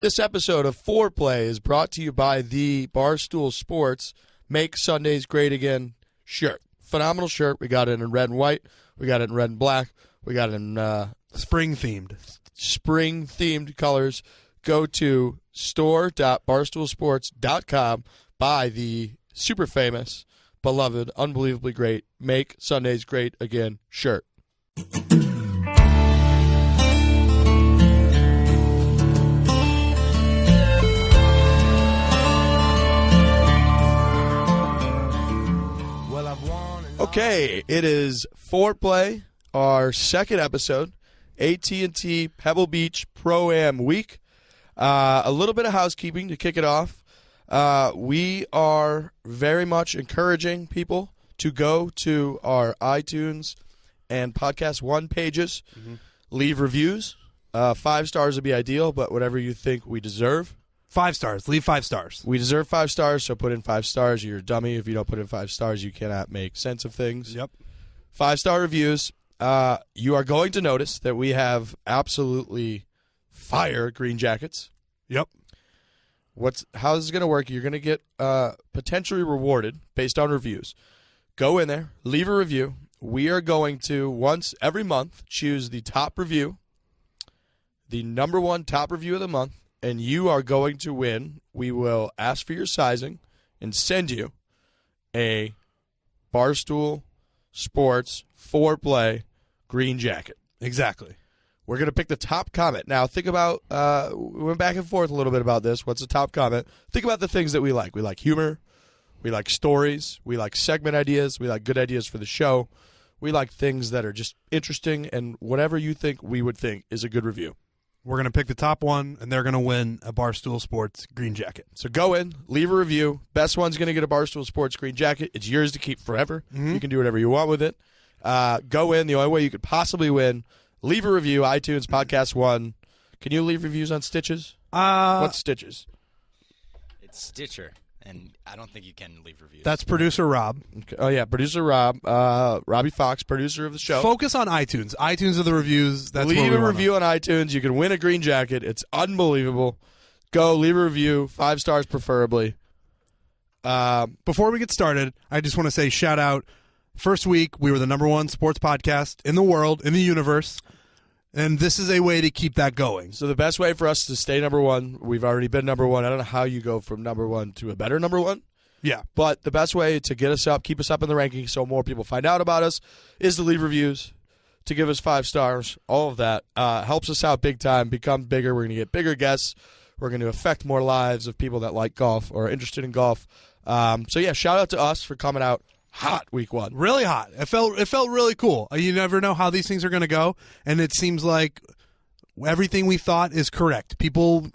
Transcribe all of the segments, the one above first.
This episode of Foreplay is brought to you by the Barstool Sports Make Sundays Great Again shirt. Phenomenal shirt. We got it in red and white. We got it in red and black. We got it in spring-themed colors. Go to store.barstoolsports.com. Buy the super famous, beloved, unbelievably great Make Sundays Great Again shirt. Okay, it is Foreplay, our second episode, AT&T Pebble Beach Pro-Am Week. A little bit of housekeeping to kick it off. We are very much encouraging people to go to our iTunes and Podcast One pages, leave reviews. 5 stars would be ideal, but whatever you think we deserve. 5 stars. Leave 5 stars. We deserve 5 stars, so put in 5 stars. You're a dummy. If you don't put in 5 stars, you cannot make sense of things. Yep. 5-star reviews. You are going to notice that we have absolutely fire green jackets. Yep. How this is going to work, you're going to get potentially rewarded based on reviews. Go in there, leave a review. We are going to, once every month, choose the top review, the number one top review of the month, and you are going to win. We will ask for your sizing and send you a Barstool Sports Foreplay green jacket. Exactly. We're going to pick the top comment. Now, think about, we went back and forth a little bit about this. What's the top comment? Think about the things that we like. We like humor. We like stories. We like segment ideas. We like good ideas for the show. We like things that are just interesting, and whatever you think we would think is a good review. We're going to pick the top one, and they're going to win a Barstool Sports green jacket. So go in, leave a review. Best one's going to get a Barstool Sports green jacket. It's yours to keep forever. You can do whatever you want with it. Go in. The only way you could possibly win, leave a review, iTunes, Podcast One. Can you leave reviews on Stitches? What's Stitches? It's Stitcher, and I don't think you can leave reviews. That's producer Rob. Okay. Oh, yeah, producer Rob. Robbie Fox, producer of the show. Focus on iTunes. iTunes are the reviews. That's leave where we a review on iTunes. You can win a green jacket. It's unbelievable. Go, leave a review, 5 stars preferably. Before we get started, I just want to say shout out. First week, we were the number one sports podcast in the world, in the universe, and this is a way to keep that going. So the best way for us to stay number one, we've already been number one. I don't know how you go from number one to a better number one. Yeah. But the best way to get us up, keep us up in the rankings so more people find out about us, is to leave reviews, to give us 5 stars. All of that helps us out big time, become bigger. We're going to get bigger guests. We're going to affect more lives of people that like golf or are interested in golf. So, yeah, shout out to us for coming out hot week 1. Really hot. It felt really cool. You never know how these things are going to go, and it seems like everything we thought is correct. People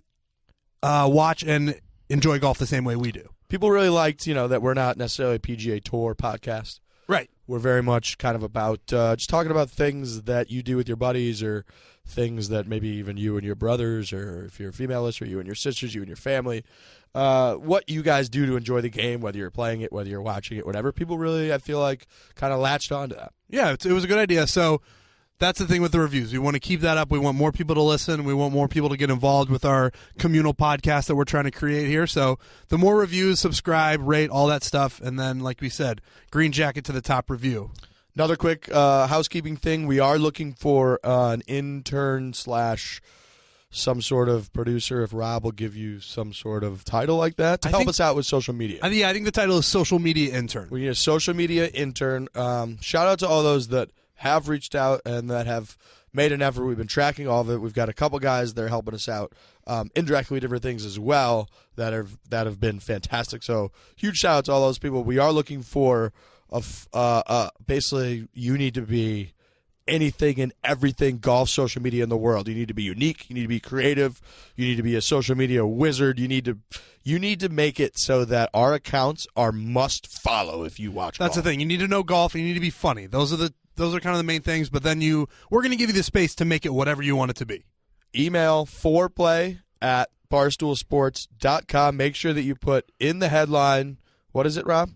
watch and enjoy golf the same way we do. People really liked, that we're not necessarily a PGA Tour podcast. Right. We're very much kind of about just talking about things that you do with your buddies, or things that maybe even you and your brothers, or if you're a female listener, you and your sisters, you and your family, what you guys do to enjoy the game, whether you're playing it, whether you're watching it, whatever. People really, I feel like, kind of latched onto that. Yeah, it was a good idea. So that's the thing with the reviews. We want to keep that up. We want more people to listen. We want more people to get involved with our communal podcast that we're trying to create here. So the more reviews, subscribe, rate, all that stuff. And then, like we said, green jacket to the top review. Another quick housekeeping thing. We are looking for an intern / some sort of producer, if Rob will give you some sort of title like that, to help us out with social media. I think the title is social media intern. We need a social media intern. Shout out to all those that have reached out and that have made an effort. We've been tracking all of it. We've got a couple guys that are helping us out indirectly, different things as well that have been fantastic. So huge shout out to all those people. We are looking for basically, you need to be anything and everything golf social media in the world. You need to be unique. You need to be creative. You need to be a social media wizard. You need to make it so that our accounts are must follow if you watch golf. That's the thing. You need to know golf and you need to be funny. Those are kind of the main things, but then we're going to give you the space to make it whatever you want it to be. Email foreplay@barstoolsports.com. Make sure that you put in the headline, what is it, Rob?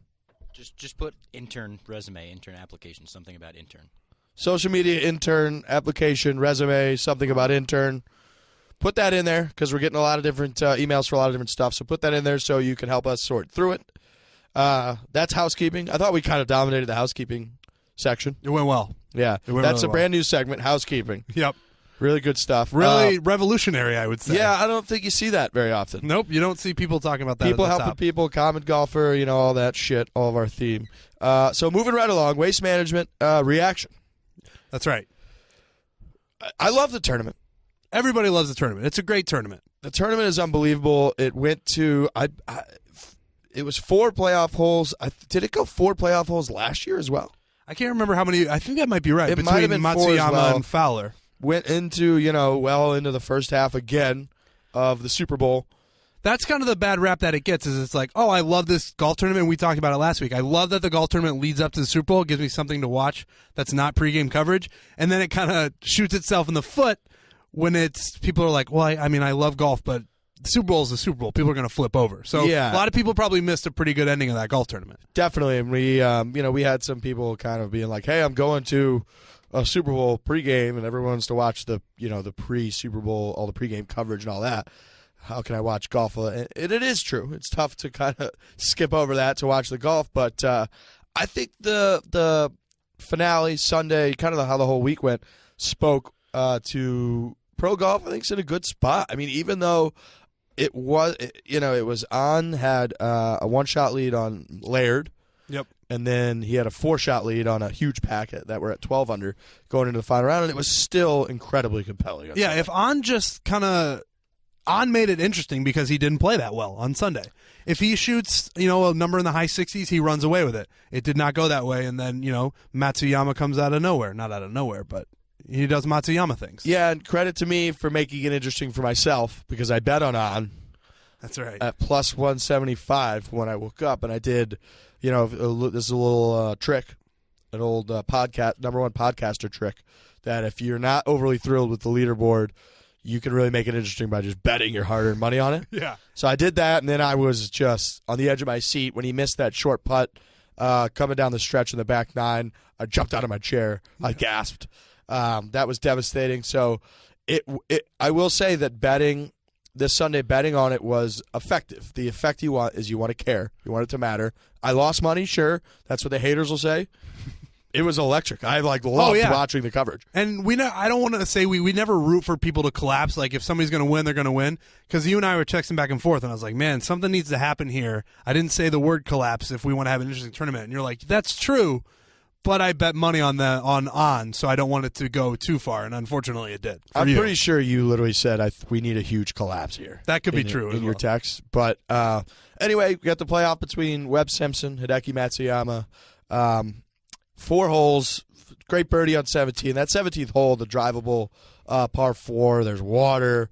Just put intern resume, intern application, something about intern. Social media intern, application, resume, something about intern. put that in there because we're getting a lot of different emails for a lot of different stuff. So put that in there so you can help us sort through it. That's housekeeping. I thought we kind of dominated the housekeeping section. It went well. Yeah, It went that's really a brand new segment, housekeeping. Yep. Really good stuff. Really revolutionary, I would say. Yeah, I don't think you see that very often. Nope, you don't see people talking about that. People at the helping top. people, common golfer, all that shit, all of our theme. So moving right along, waste management reaction. That's right. I love the tournament. Everybody loves the tournament. It's a great tournament. The tournament is unbelievable. It went to it was 4 playoff holes. Did it go 4 playoff holes last year as well? I can't remember how many. I think that might be right. It might have between been 4 as Matsuyama well. and Fowler. Went into well into the first half again of the Super Bowl. That's kind of the bad rap that it gets. Is it's like, oh, I love this golf tournament. We talked about it last week. I love that the golf tournament leads up to the Super Bowl. It gives me something to watch that's not pregame coverage, and then it kind of shoots itself in the foot when people are like, well, I love golf, but the Super Bowl is the Super Bowl. People are going to flip over. So Yeah. a lot of people probably missed a pretty good ending of that golf tournament. Definitely, and we had some people kind of being like, "Hey, I'm going to a Super Bowl pregame, and everyone wants to watch the the pre-Super Bowl, all the pregame coverage and all that. How can I watch golf?" And it is true. It's tough to kind of skip over that to watch the golf, but I think the finale Sunday, kind of how the whole week went, spoke to pro golf. I think it's in a good spot. I mean, even though it was had a 1-shot lead on Laird. Yep. And then he had a 4-shot lead on a huge packet that were at 12 under going into the final round, and it was still incredibly compelling. Yeah, if On just On made it interesting because he didn't play that well on Sunday. If he shoots, a number in the high 60s, he runs away with it. It did not go that way, and then, Matsuyama comes out of nowhere. Not out of nowhere, but he does Matsuyama things. Yeah, and credit to me for making it interesting for myself because I bet on That's right. at plus 175 when I woke up, and I did, this is a little trick, an old podcast, number one podcaster trick, that if you're not overly thrilled with the leaderboard, you can really make it interesting by just betting your hard-earned money on it. Yeah. So I did that, and then I was just on the edge of my seat when he missed that short putt coming down the stretch in the back 9. I jumped out of my chair. I gasped. That was devastating. So I will say that this Sunday betting on it was effective. The effect you want is you want to care. You want it to matter. I lost money, sure. That's what the haters will say. It was electric. I loved watching the coverage. And I don't want to say we never root for people to collapse. Like if somebody's going to win, they're going to win. Because you and I were texting back and forth, and I was like, man, something needs to happen here. I didn't say the word collapse if we want to have an interesting tournament. And you're like, that's true, but I bet money on, so I don't want it to go too far. And unfortunately, it did. I'm pretty sure you literally said we need a huge collapse here. That could be true in your text. But anyway, we got the playoff between Webb Simpson, Hideki Matsuyama. 4 holes, great birdie on 17. That 17th hole, the drivable par 4. There's water.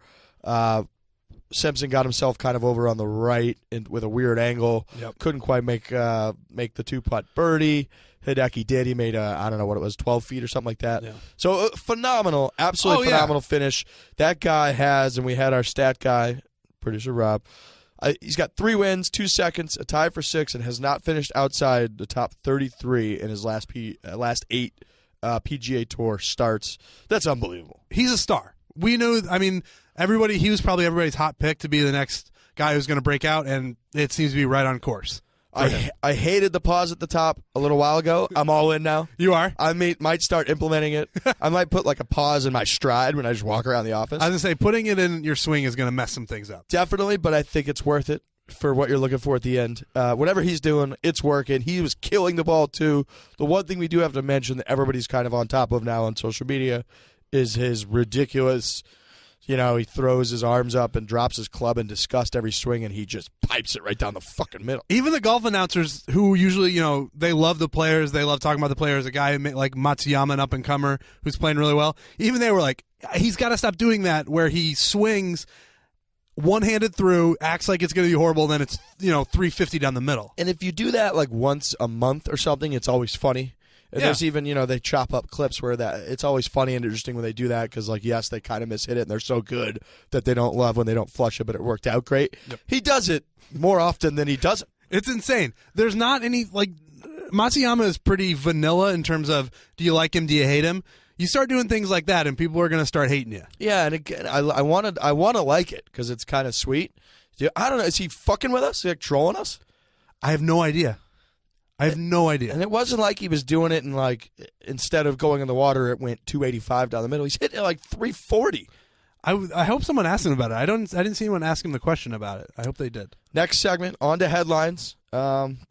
Simpson got himself kind of over on the right with a weird angle. Yep. Couldn't quite make the 2-putt birdie. Hideki did. He made I don't know what it was, 12 feet or something like that. Yeah. So phenomenal, absolutely phenomenal finish. That guy has, and we had our stat guy, producer Rob. He's got 3 wins, 2 seconds, a tie for 6, and has not finished outside the top 33 in his last 8 PGA Tour starts. That's unbelievable. He's a star. We knew. I mean, he was probably everybody's hot pick to be the next guy who's going to break out, and it seems to be right on course. I hated the pause at the top a little while ago. I'm all in now. You are? I might start implementing it. I might put like a pause in my stride when I just walk around the office. I was going to say, putting it in your swing is going to mess some things up. Definitely, but I think it's worth it for what you're looking for at the end. Whatever he's doing, it's working. He was killing the ball, too. The one thing we do have to mention that everybody's kind of on top of now on social media is his ridiculous... he throws his arms up and drops his club in disgust every swing, and he just pipes it right down the fucking middle. Even the golf announcers who usually, they love the players, they love talking about the players, a guy like Matsuyama, an up-and-comer who's playing really well, even they were like, he's got to stop doing that where he swings one-handed through, acts like it's going to be horrible, then it's, 350 down the middle. And if you do that like once a month or something, it's always funny. And there's even, they chop up clips where it's always funny and interesting when they do that because, yes, they kind of mishit it and they're so good that they don't love when they don't flush it, but it worked out great. Yep. He does it more often than he doesn't. It's insane. There's not any, Matsuyama is pretty vanilla in terms of do you like him, do you hate him? You start doing things like that, and people are going to start hating you. Yeah, and again, I want to like it because it's kind of sweet. I don't know. Is he fucking with us? Is he like trolling us? I have no idea. And it wasn't like he was doing it and like instead of going in the water, it went 285 down the middle. He's hitting it like 340. I hope someone asked him about it. I didn't see anyone ask him the question about it. I hope they did. Next segment, on to headlines.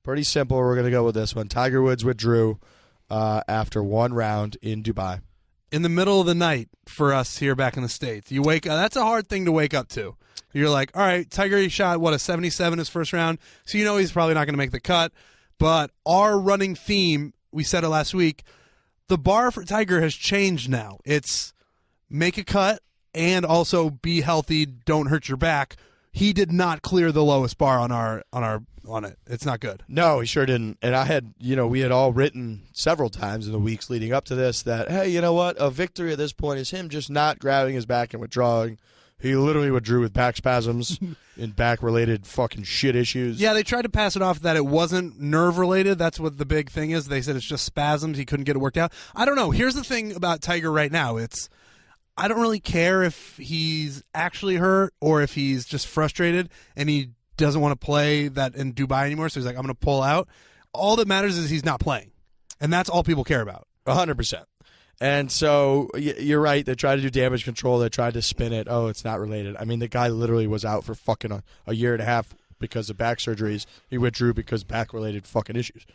Pretty simple. We're going to go with this one. Tiger Woods withdrew after one round in Dubai. In the middle of the night for us here back in the States. You wake up. That's a hard thing to wake up to. You're like, all right, Tiger, he shot, a 77 his first round. So you know he's probably not going to make the cut. But our running theme, we said it last week, the bar for Tiger has changed now. It's make a cut and also be healthy, don't hurt your back. He did not clear the lowest bar on it. It's not good. No, he sure didn't. And we had all written several times in the weeks leading up to this that, hey, you know what? A victory at this point is him just not grabbing his back and withdrawing. He literally withdrew with back spasms and back-related fucking shit issues. Yeah, they tried to pass it off that it wasn't nerve-related. That's what the big thing is. They said it's just spasms. He couldn't get it worked out. I don't know. Here's the thing about Tiger right now. I don't really care if he's actually hurt or if he's just frustrated and he doesn't want to play that in Dubai anymore. So he's like, I'm going to pull out. All that matters is he's not playing. And that's all people care about. 100%. And so you're right. They tried to do damage control. They tried to spin it. Oh, it's not related. I mean, the guy literally was out for fucking a year and a half because of back surgeries. He withdrew because back-related fucking issues.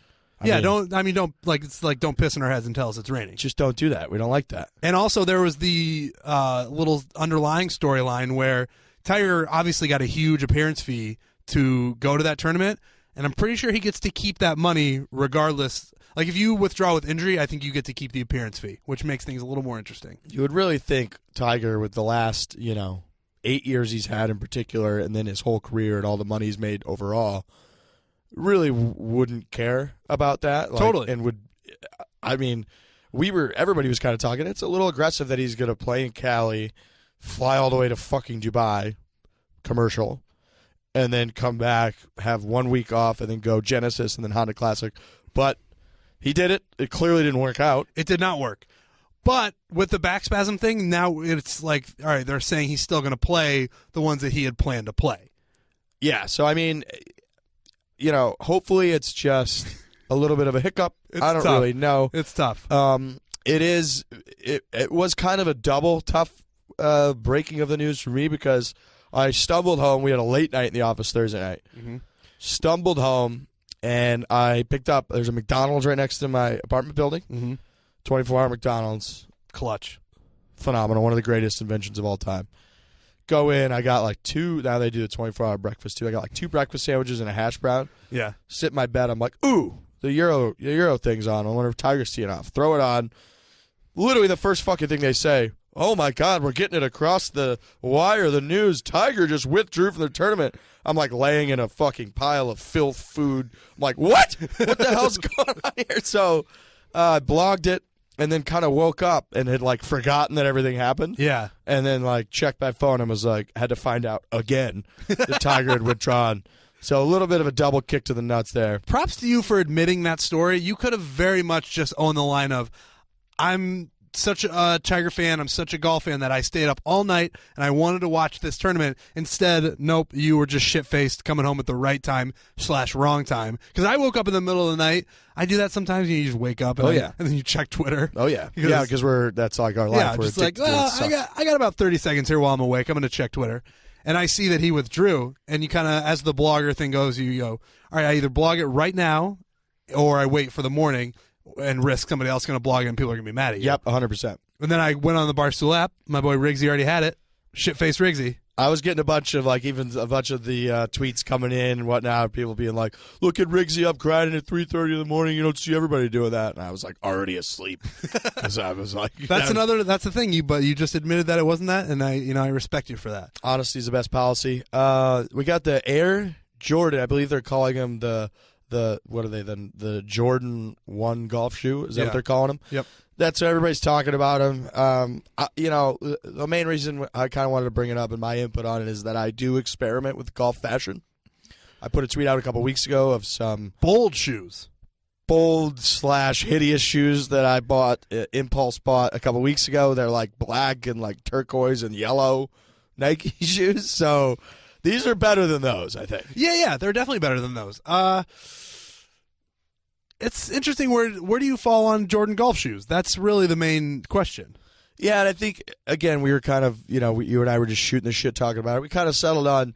Don't piss in our heads and tell us it's raining. Just don't do that. We don't like that. And also there was the little underlying storyline where Tiger obviously got a huge appearance fee to go to that tournament, and I'm pretty sure he gets to keep that money regardless. Like, if you withdraw with injury, I think you get to keep the appearance fee, which makes things a little more interesting. You would really think Tiger, with the last, 8 years he's had in particular, and then his whole career and all the money he's made overall, really wouldn't care about that. Totally. And everybody was kind of talking, it's a little aggressive that he's going to play in Cali, fly all the way to fucking Dubai, commercial, and then come back, have 1 week off, and then go Genesis and then Honda Classic. But he did it. It clearly didn't work out. It did not work. But with the back spasm thing, now it's like, all right, they're saying he's still going to play the ones that he had planned to play. Yeah, so I mean, hopefully it's just a little bit of a hiccup. I don't really know. It's tough. It was kind of a double tough breaking of the news for me because I stumbled home. We had a late night in the office Thursday night. Mm-hmm. Stumbled home. And I picked up, there's a McDonald's right next to my apartment building. Mm-hmm. 24-hour McDonald's. Clutch. Phenomenal. One of the greatest inventions of all time. Go in. I got like two. Now they do the 24-hour breakfast too. I got like 2 breakfast sandwiches and a hash brown. Yeah. Sit in my bed. I'm like, ooh, the Euro thing's on. I wonder if Tiger's teeing off. Throw it on. Literally the first fucking thing they say, oh my God, we're getting it across the wire, the news. Tiger just withdrew from the tournament. I'm like laying in a fucking pile of filth food. I'm like, what? What the hell's going on here? So I blogged it and then kind of woke up and had like forgotten that everything happened. Yeah. And then like checked my phone and was like, had to find out again that Tiger had withdrawn. So a little bit of a double kick to the nuts there. Props to you for admitting that story. You could have very much just owned the line of, I'm such a Tiger fan, I'm such a golf fan that I stayed up all night and I wanted to watch this tournament. Instead, nope, you were just shit-faced coming home at the right time / wrong time. Because I woke up in the middle of the night. I do that sometimes. You just wake up and, and then you check Twitter. Oh, yeah. Because that's like our life. Yeah, just like, I got about 30 seconds here while I'm awake. I'm going to check Twitter. And I see that he withdrew. And you kind of, as the blogger thing goes, you go, all right, I either blog it right now or I wait for the morning and risk somebody else going to blog it and people are going to be mad at you. Yep, 100%. And then I went on the Barstool app. My boy Riggsy already had it. Shit-faced Riggsy. I was getting a bunch of the tweets coming in and whatnot. People being like, look at Riggsy up grinding at 3:30 in the morning. You don't see everybody doing that. And I was like already asleep. Because I was like, that's the thing. But you just admitted that it wasn't that. And I respect you for that. Honesty is the best policy. We got the Air Jordan. I believe they're calling him the what are they then? The Jordan 1 golf shoe? Is that what they're calling them? Yep. That's what everybody's talking about him. The main reason I kind of wanted to bring it up and my input on it is that I do experiment with golf fashion. I put a tweet out a couple weeks ago of some bold shoes. bold / hideous shoes that I bought, impulse bought a couple weeks ago. They're like black and like turquoise and yellow Nike shoes. So these are better than those, I think. Yeah, they're definitely better than those. It's interesting. Where do you fall on Jordan golf shoes? That's really the main question. Yeah, and I think, again, we were kind of, you and I were just shooting the shit talking about it. We kind of settled on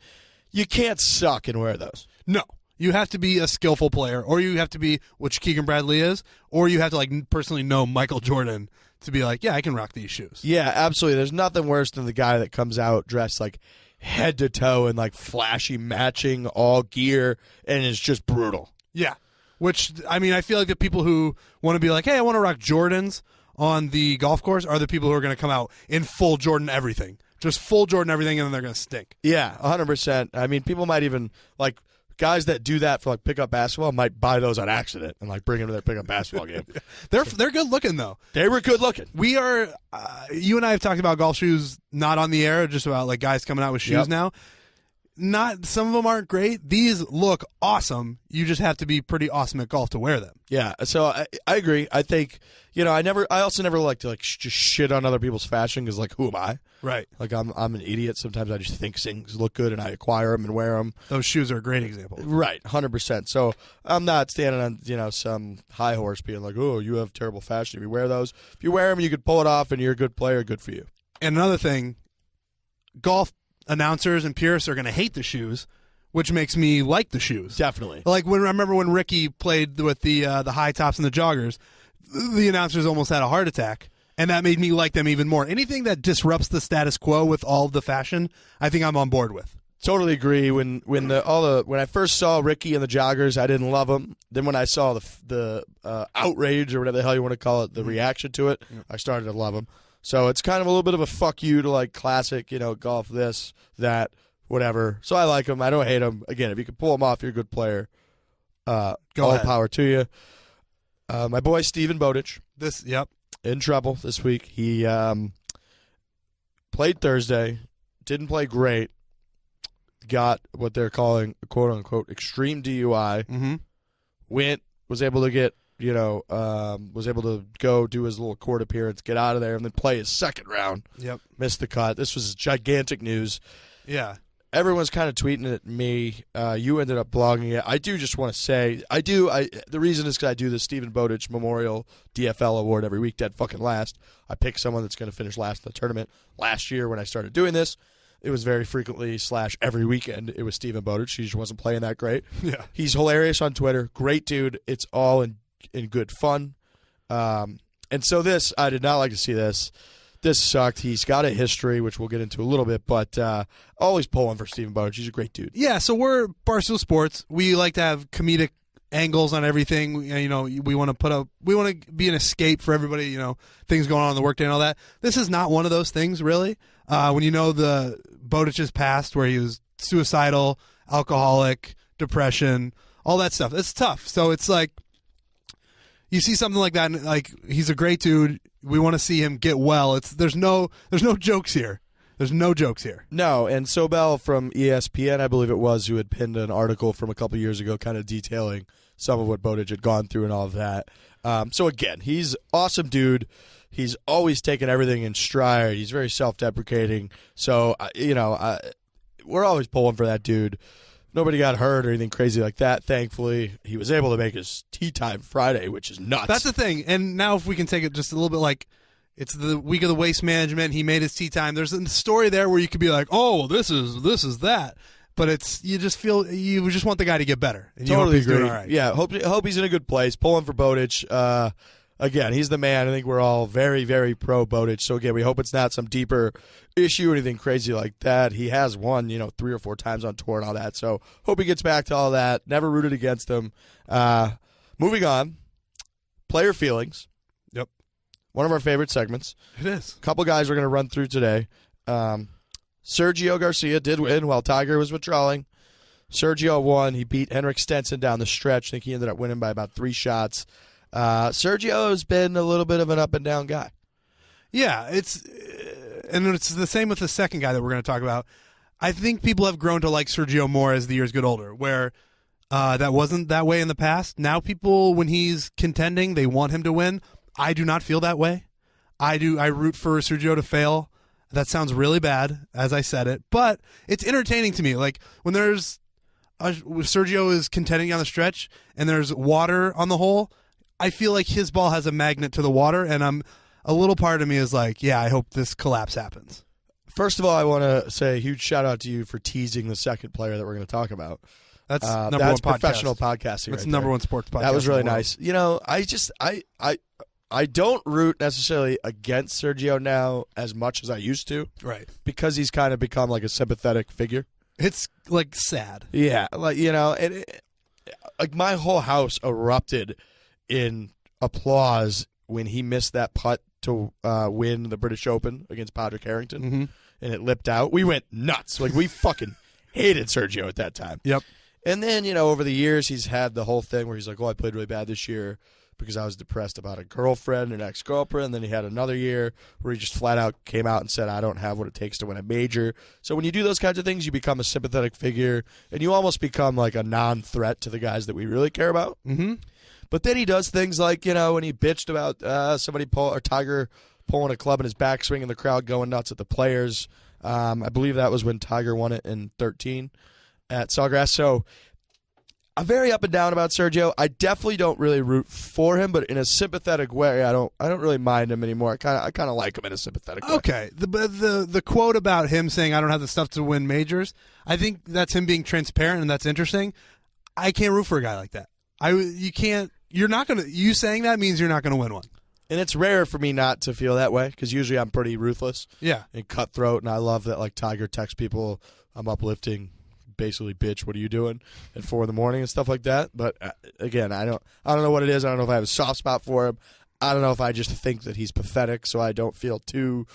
you can't suck and wear those. No. You have to be a skillful player, or you have to be, which Keegan Bradley is, or you have to like personally know Michael Jordan to be like, yeah, I can rock these shoes. Yeah, absolutely. There's nothing worse than the guy that comes out dressed like head to toe in like flashy matching all gear and is just brutal. Yeah. Which, I mean, I feel like the people who want to be like, hey, I want to rock Jordans on the golf course are the people who are going to come out in full Jordan everything. Just full Jordan everything, and then they're going to stink. Yeah, 100%. I mean, people might even, like, guys that do that for, like, pickup basketball might buy those on accident and, like, bring them to their pickup basketball game. They're good looking, though. They were good looking. We are, you and I have talked about golf shoes not on the air, just about, like, guys coming out with shoes now. Some of them aren't great. These look awesome. You just have to be pretty awesome at golf to wear them. Yeah, so I agree. I think, I also never like to, like, just shit on other people's fashion because, like, who am I? Right. Like, I'm an idiot. Sometimes I just think things look good and I acquire them and wear them. Those shoes are a great example. Right, 100%. So I'm not standing on, some high horse being like, oh, you have terrible fashion if you wear those. If you wear them, you could pull it off and you're a good player, good for you. And another thing, golf announcers and purists are going to hate the shoes, which makes me like the shoes. Definitely. Like I remember when Ricky played with the high tops and the joggers, the announcers almost had a heart attack, and that made me like them even more. Anything that disrupts the status quo with all of the fashion, I think I'm on board with. Totally agree. When I first saw Ricky and the joggers, I didn't love them. Then when I saw the outrage or whatever the hell you want to call it, the reaction to it, I started to love them. So it's kind of a little bit of a fuck you to like classic, golf this, that, whatever. So I like them. I don't hate them. Again, if you can pull them off, you're a good player. Go all ahead. Power to you. My boy Stephen Bowditch. Yep. In trouble this week. He played Thursday, didn't play great, got what they're calling quote unquote extreme DUI. Mm-hmm. Was able to get. Was able to go do his little court appearance, get out of there, and then play his second round. Yep. Missed the cut. This was gigantic news. Yeah. Everyone's kind of tweeting at me. You ended up blogging it. I do just want to say, the reason is because I do the Stephen Bowditch Memorial DFL Award every week, dead fucking last. I pick someone that's going to finish last in the tournament. Last year when I started doing this, it was very frequently / every weekend. It was Stephen Bowditch. He just wasn't playing that great. Yeah. He's hilarious on Twitter. Great dude. It's all in good fun. And so I did not like to see this. This sucked. He's got a history, which we'll get into a little bit, but always pulling for Stephen Bowditch. He's a great dude. Yeah, so we're Barstool Sports. We like to have comedic angles on everything. We want to be an escape for everybody, things going on in the workday and all that. This is not one of those things, really. When the Bowditch's past where he was suicidal, alcoholic, depression, all that stuff. It's tough. So it's like, you see something like that, and like he's a great dude. We want to see him get well. There's no jokes here. There's no jokes here. No, and Sobel from ESPN, I believe it was, who had pinned an article from a couple years ago, kind of detailing some of what Bowditch had gone through and all of that. So again, he's awesome dude. He's always taken everything in stride. He's very self-deprecating. So we're always pulling for that dude. Nobody got hurt or anything crazy like that, thankfully. He was able to make his tee time Friday, which is nuts. That's the thing. And now if we can take it just a little bit like it's the week of the waste management, he made his tee time. There's a story there where you could be like, oh, this is that. But you just want the guy to get better. And totally agree. Doing all right. Yeah, hope he's in a good place. Pulling for Bowditch. Again, he's the man. I think we're all very, very pro Bowditch. So again, we hope it's not some deeper issue or anything crazy like that. He has won, 3 or 4 times on tour and all that. So hope he gets back to all that. Never rooted against him. Moving on, player feelings. Yep. One of our favorite segments. It is. A couple guys we're going to run through today. Sergio Garcia did win while Tiger was withdrawing. Sergio won. He beat Henrik Stenson down the stretch. I think he ended up winning by about 3 shots. Sergio has been a little bit of an up and down guy. Yeah, it's the same with the second guy that we're going to talk about. I think people have grown to like Sergio more as the years get older, where That wasn't that way in the past. Now people, when he's contending, they want him to win. I do not feel that way. I root for Sergio to fail. That sounds really bad, as I said it, but it's entertaining to me. Like when Sergio is contending on the stretch and there's water on the hole, I feel like his ball has a magnet to the water, and a little part of me is like, yeah, I hope this collapse happens. First of all, I want to say a huge shout out to you for teasing the second player that we're going to talk about. That's number that's one professional podcast. podcasting. That's right number there. one sports podcast. That was really nice. You know, I don't root necessarily against Sergio now as much as I used to. Right. Because he's kind of become like a sympathetic figure. It's like sad. Yeah, like like my whole house erupted in applause when he missed that putt to win the British Open against Padraig Harrington, and it lipped out. We went nuts. Like we fucking hated Sergio at that time. Yep. And then over the years he's had the whole thing where he's like, "Oh, I played really bad this year because I was depressed about a girlfriend, an ex-girlfriend." And then he had another year where he just flat out came out and said, "I don't have what it takes to win a major." So when you do those kinds of things, you become a sympathetic figure, and you almost become like a non-threat to the guys that we really care about. Mm-hmm. But then he does things like, when he bitched about Tiger pulling a club in his backswing and the crowd going nuts at the players. I believe that was when Tiger won it in 2013 at Sawgrass. So I'm very up and down about Sergio. I definitely don't really root for him, but in a sympathetic way, I don't really mind him anymore. I kind of like him in a sympathetic way. Okay. The quote about him saying I don't have the stuff to win majors, I think that's him being transparent, and that's interesting. I can't root for a guy like that. You saying that means you're not going to win one. And it's rare for me not to feel that way because usually I'm pretty ruthless. Yeah. And cutthroat, and I love that like Tiger texts people, I'm uplifting, basically, bitch, what are you doing at 4 a.m. and stuff like that. But again, I don't know what it is. I don't know if I have a soft spot for him. I don't know if I just think that he's pathetic, so I don't feel too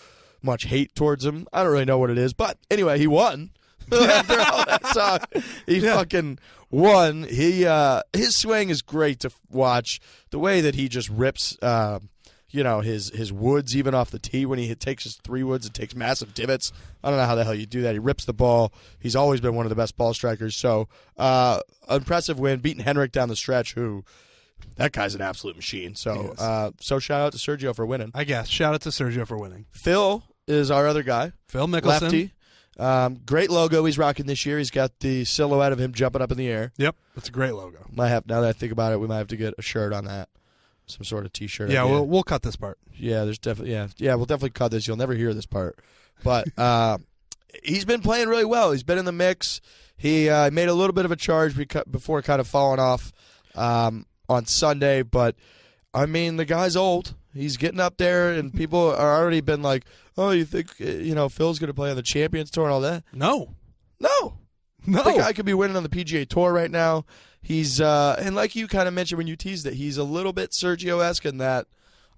much hate towards him. I don't really know what it is. But anyway, he won. After all that talk, he fucking won. His swing is great to watch. The way that he just rips, his woods even off the tee when he takes his 3 woods and takes massive divots. I don't know how the hell you do that. He rips the ball. He's always been one of the best ball strikers. So, impressive win, beating Henrik down the stretch, who that guy's an absolute machine. So, shout out to Sergio for winning. I guess. Shout out to Sergio for winning. Phil is our other guy. Phil Mickelson. Lefty. Great logo he's rocking this year. He's got the silhouette of him jumping up in the air. Yep, that's a great logo. Now that I think about it, we might have to get a shirt on that, some sort of T-shirt. Yeah, we'll cut this part. Yeah, there's definitely we'll definitely cut this. You'll never hear this part, but he's been playing really well. He's been in the mix. He made a little bit of a charge before kind of falling off on Sunday, but I mean the guy's old. He's getting up there, and people are already been like, "Oh, you think Phil's going to play on the Champions Tour and all that?" No. The guy could be winning on the PGA Tour right now. He's and like you kind of mentioned when you teased it, he's a little bit Sergio-esque in that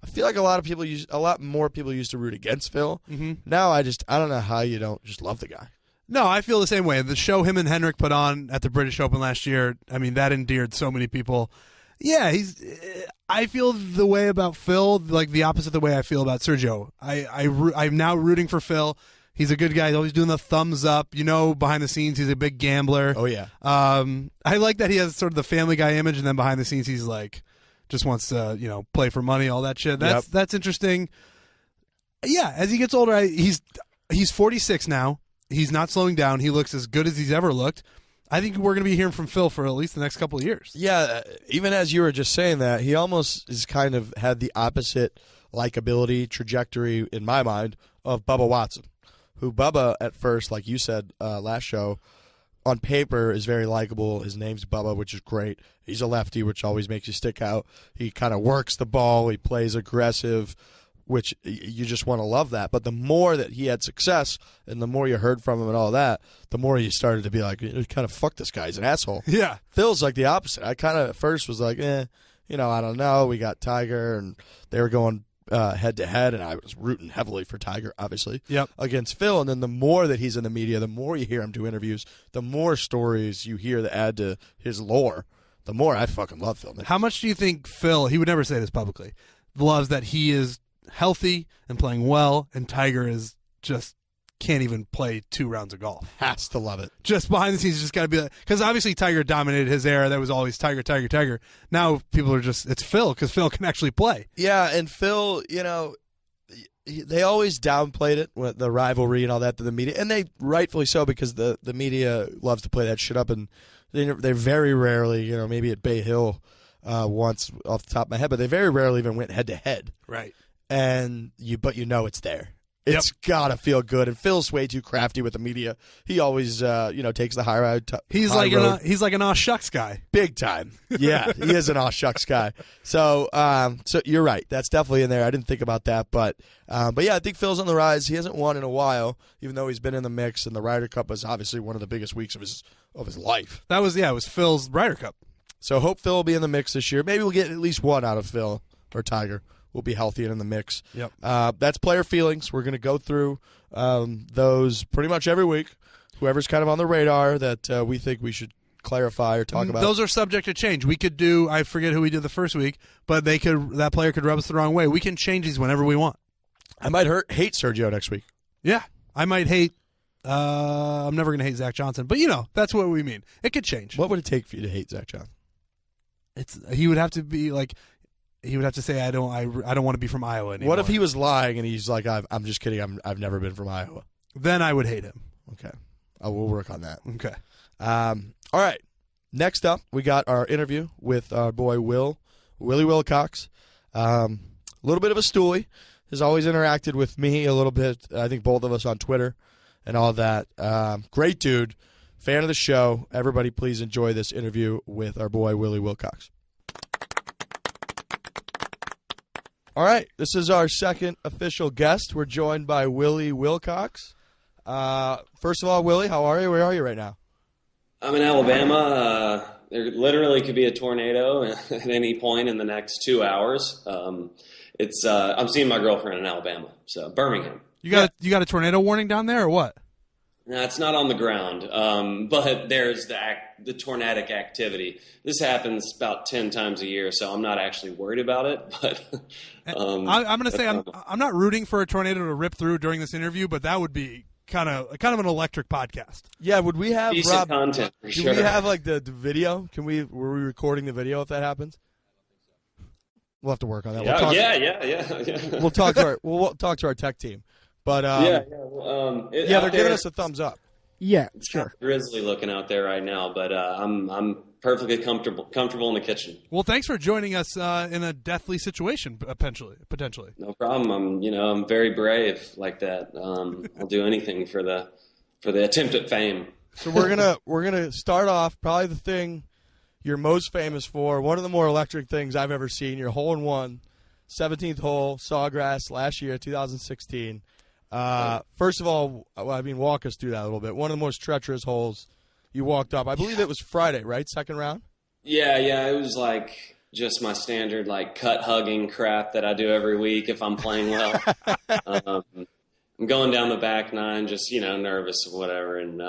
I feel like a lot more people used to root against Phil. Mm-hmm. Now I don't know how you don't just love the guy. No, I feel the same way. The show him and Henrik put on at the British Open last year, I mean, that endeared so many people. Yeah, I feel the way about Phil, like the opposite of the way I feel about Sergio. I'm now rooting for Phil. He's a good guy. He's always doing the thumbs up. Behind the scenes, he's a big gambler. Oh, yeah. I like that he has sort of the Family Guy image, and then behind the scenes, he's like, just wants to, play for money, all that shit. That's interesting. Yeah, as he gets older, he's 46 now. He's not slowing down. He looks as good as he's ever looked. I think we're going to be hearing from Phil for at least the next couple of years. Yeah, even as you were just saying that, he almost is kind of had the opposite likability trajectory, in my mind, of Bubba Watson, who Bubba at first, like you said last show, on paper is very likable. His name's Bubba, which is great. He's a lefty, which always makes you stick out. He kind of works the ball. He plays aggressive, which you just want to love that. But the more that he had success and the more you heard from him and all that, the more you started to be like, kind of fuck this guy. He's an asshole. Yeah. Phil's like the opposite. I kind of at first was like, I don't know. We got Tiger, and they were going head-to-head, and I was rooting heavily for Tiger, obviously, against Phil. And then the more that he's in the media, the more you hear him do interviews, the more stories you hear that add to his lore, the more I fucking love Phil. How much do you think Phil, he would never say this publicly, loves that he is healthy and playing well, and Tiger is just can't even play 2 rounds of golf. Has to love it. Just behind the scenes, just got to be like, because obviously Tiger dominated his era. That was always Tiger, Tiger, Tiger. Now people are just, it's Phil, because Phil can actually play. Yeah, and Phil, they always downplayed it, with the rivalry and all that to the media, and they rightfully so, because the media loves to play that shit up, and they very rarely, maybe at Bay Hill once off the top of my head, but they very rarely even went head to head. Right. But it's there. It's gotta feel good, and Phil's way too crafty with the media. He always, takes the high road. He's like an aw shucks guy, big time. Yeah, he is an aw shucks guy. So you're right. That's definitely in there. I didn't think about that, but yeah, I think Phil's on the rise. He hasn't won in a while, even though he's been in the mix. And the Ryder Cup was obviously one of the biggest weeks of his life. It was Phil's Ryder Cup. So hope Phil will be in the mix this year. Maybe we'll get at least one out of Phil or Tiger. Will be healthy and in the mix. Yep. That's player feelings. We're going to go through those pretty much every week. Whoever's kind of on the radar that we think we should clarify or talk about. Those are subject to change. We could do, I forget who we did the first week, but that player could rub us the wrong way. We can change these whenever we want. I might hate Sergio next week. Yeah. I might hate, I'm never going to hate Zach Johnson, but that's what we mean. It could change. What would it take for you to hate Zach Johnson? He would have to be like, he would have to say, I don't want to be from Iowa anymore. What if he was lying and he's like, I'm just kidding, I've never been from Iowa? Then I would hate him. Okay. We'll work on that. Okay. All right. Next up, we got our interview with our boy Willy Wilcox. A little bit of a stoolie. Has always interacted with me a little bit. I think both of us on Twitter and all that. Great dude. Fan of the show. Everybody please enjoy this interview with our boy Willy Wilcox. All right, this is our second official guest. We're joined by Willy Wilcox. First of all, Willy, how are you? Where are you right now? I'm in Alabama. There literally could be a tornado at any point in the next 2 hours. I'm seeing my girlfriend in Alabama, so Birmingham. You got a tornado warning down there or what? No, it's not on the ground, but there's the tornadic activity. This happens about 10 times a year, so I'm not actually worried about it. But I'm going to say I'm not rooting for a tornado to rip through during this interview, but that would be kind of an electric podcast. Yeah, would we have decent Rob, content for sure? Do we have like the video? Were we recording the video if that happens? We'll have to work on that. Yeah. We'll talk to our tech team. But they're giving us a thumbs up. Yeah, it's sure. Grizzly looking out there right now, but I'm perfectly comfortable in the kitchen. Well, thanks for joining us in a deathly situation potentially. No problem. I'm very brave like that. I'll do anything for the attempt at fame. So we're gonna start off probably the thing you're most famous for. One of the more electric things I've ever seen. Your hole-in-one, 17th hole, Sawgrass last year, 2016. First of all, walk us through that a little bit. One of the most treacherous holes you walked up. I believe it was Friday, right? Second round? Yeah. It was like just my standard like cut hugging crap that I do every week if I'm playing well. I'm going down the back nine, just, nervous or whatever. And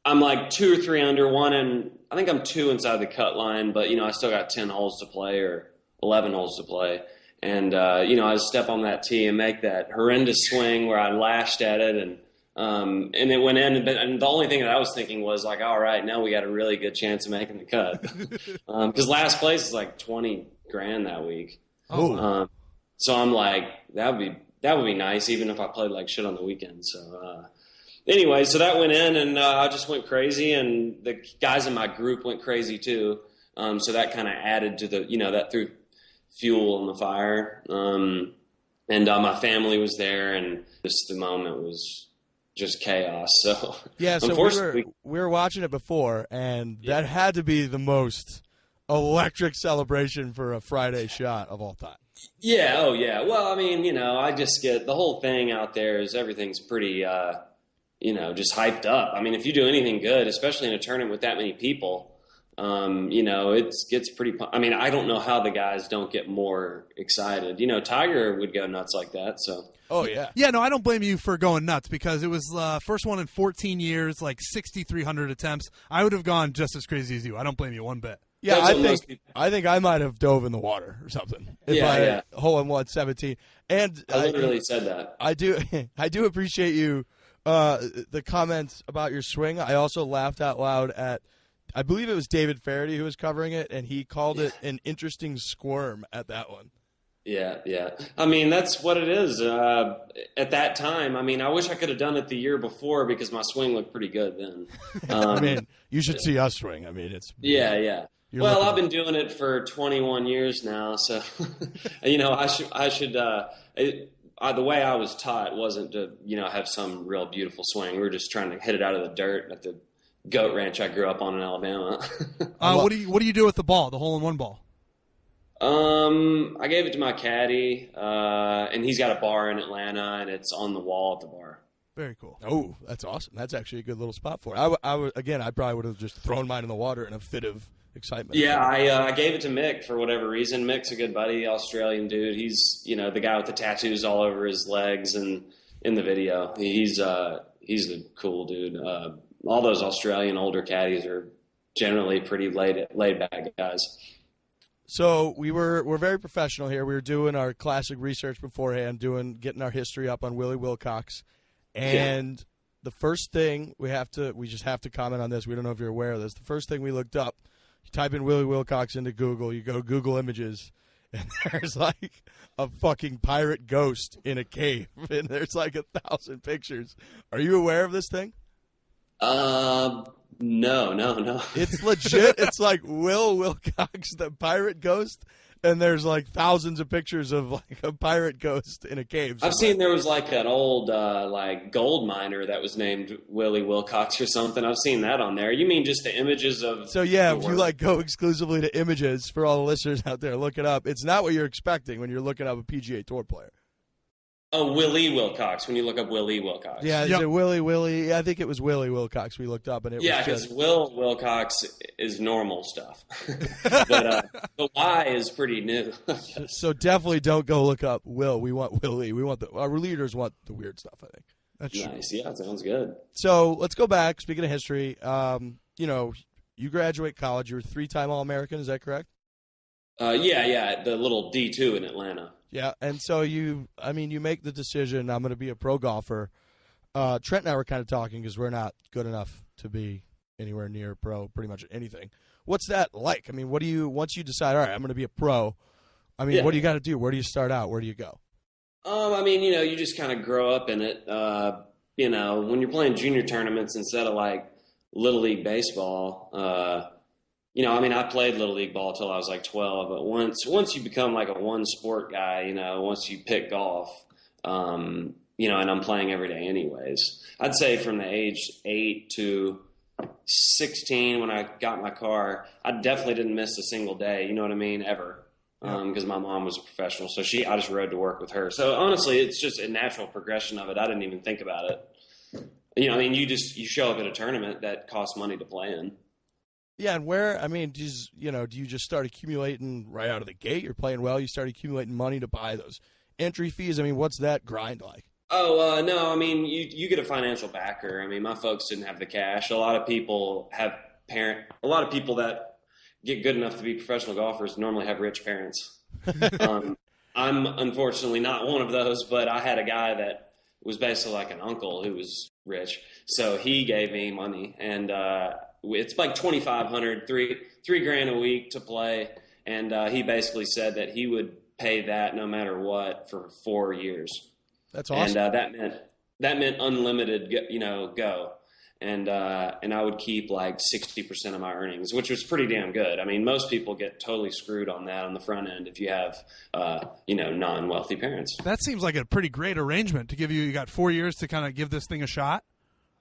I'm like 2 or 3 under one, and I think I'm 2 inside the cut line, but, I still got 10 holes to play or 11 holes to play. And, I step on that tee and make that horrendous swing where I lashed at it and it went in. And the only thing that I was thinking was like, all right, now we got a really good chance of making the cut. Because last place is like $20,000 that week. Oh. So I'm like, that would be nice, even if I played like shit on the weekend. So anyway, so that went in and I just went crazy and the guys in my group went crazy too. So that kind of added to the, that threw fuel on the fire. And my family was there and just the moment was just chaos. So yeah, so we were watching it before and that had to be the most electric celebration for a Friday shot of all time. Yeah. Oh yeah. Well, I just get the whole thing out there is everything's pretty, just hyped up. If you do anything good, especially in a tournament with that many people, it gets pretty, I don't know how the guys don't get more excited. Tiger would go nuts like that. So. Oh yeah. Yeah. No, I don't blame you for going nuts because it was first one in 14 years, like 6,300 attempts. I would have gone just as crazy as you. I don't blame you one bit. Yeah, I think I might have dove in the water or something. If I had hole-in-one 17. And I literally said that. I do appreciate you the comments about your swing, I also laughed out loud at, I believe it was David Faraday who was covering it, and he called it an interesting squirm at that one. Yeah, yeah. I mean, that's what it is. At that time, I mean, I wish I could have done it the year before because my swing looked pretty good then. I mean, you should see us swing. I mean, it's yeah. Well, I've been doing it for 21 years now, so I should. The way I was taught wasn't to have some real beautiful swing. We were just trying to hit it out of the dirt at the goat ranch I grew up on in Alabama. What do you do with the ball, the hole-in-one ball? Um, I gave it to my caddy, and he's got a bar in Atlanta, and it's on the wall at the bar. Very cool. Oh, that's awesome. That's actually a good little spot for it. I probably would have just thrown mine in the water in a fit of excitement. Yeah, I gave it to Mick for whatever reason. Mick's a good buddy, Australian dude. He's the guy with the tattoos all over his legs and in the video. He's a cool dude. All those Australian older caddies are generally pretty laid back guys. So we're very professional here. We were doing our classic research beforehand, getting our history up on Willy Wilcox, and the first thing we just have to comment on this. We don't know if you're aware of this. The first thing we looked up, you type in Willy Wilcox into Google, you go to Google Images, and there's like a fucking pirate ghost in a cave, and there's like 1,000 pictures. Are you aware of this thing? No. It's legit. It's like Will Wilcox, the pirate ghost, and there's like thousands of pictures of like a pirate ghost in a cave. I've seen there was like an old like gold miner that was named Willy Wilcox or something. I've seen that on there. You mean just the images of? So yeah, if you like go exclusively to images, for all the listeners out there, look it up. It's not what you're expecting when you're looking up a PGA Tour player. Oh, Willy Wilcox. When you look up Willy Wilcox. Yeah, is it Willy? I think it was Willy Wilcox we looked up, and it was because Will Wilcox is normal stuff, but the Y is pretty new. So definitely don't go look up Will. We want Willy. Our leaders want the weird stuff, I think. That's nice. True. Yeah, that sounds good. So let's go back. Speaking of history, you graduate college. You're a 3-time All-American. Is that correct? Yeah. The little D2 in Atlanta. Yeah, and so you make the decision, I'm going to be a pro golfer. Trent and I were kind of talking because we're not good enough to be anywhere near pro pretty much anything. What's that like? I mean, once you decide, all right, I'm going to be a pro, what do you got to do? Where do you start out? Where do you go? You just kind of grow up in it. When you're playing junior tournaments instead of like Little League baseball, I played Little League ball till I was like 12, but once you become like a one sport guy, once you pick golf, and I'm playing every day anyways, I'd say from the age 8 to 16 when I got my car, I definitely didn't miss a single day, ever, because my mom was a professional, so I just rode to work with her. So honestly, it's just a natural progression of it. I didn't even think about it. You show up at a tournament that costs money to play in. Yeah, and do you just start accumulating right out of the gate? You're playing well, you start accumulating money to buy those entry fees. What's that grind like? Oh, no, you get a financial backer. My folks didn't have the cash. A lot of people that get good enough to be professional golfers normally have rich parents. I'm unfortunately not one of those, but I had a guy that was basically like an uncle who was rich. So he gave me money, and it's like $2,500, $3,000 a week to play, and he basically said that he would pay that no matter what for 4 years. That's awesome. And that meant unlimited, go, and I would keep like 60% of my earnings, which was pretty damn good. Most people get totally screwed on that on the front end if you have non-wealthy parents. That seems like a pretty great arrangement to give you. You got 4 years to kind of give this thing a shot.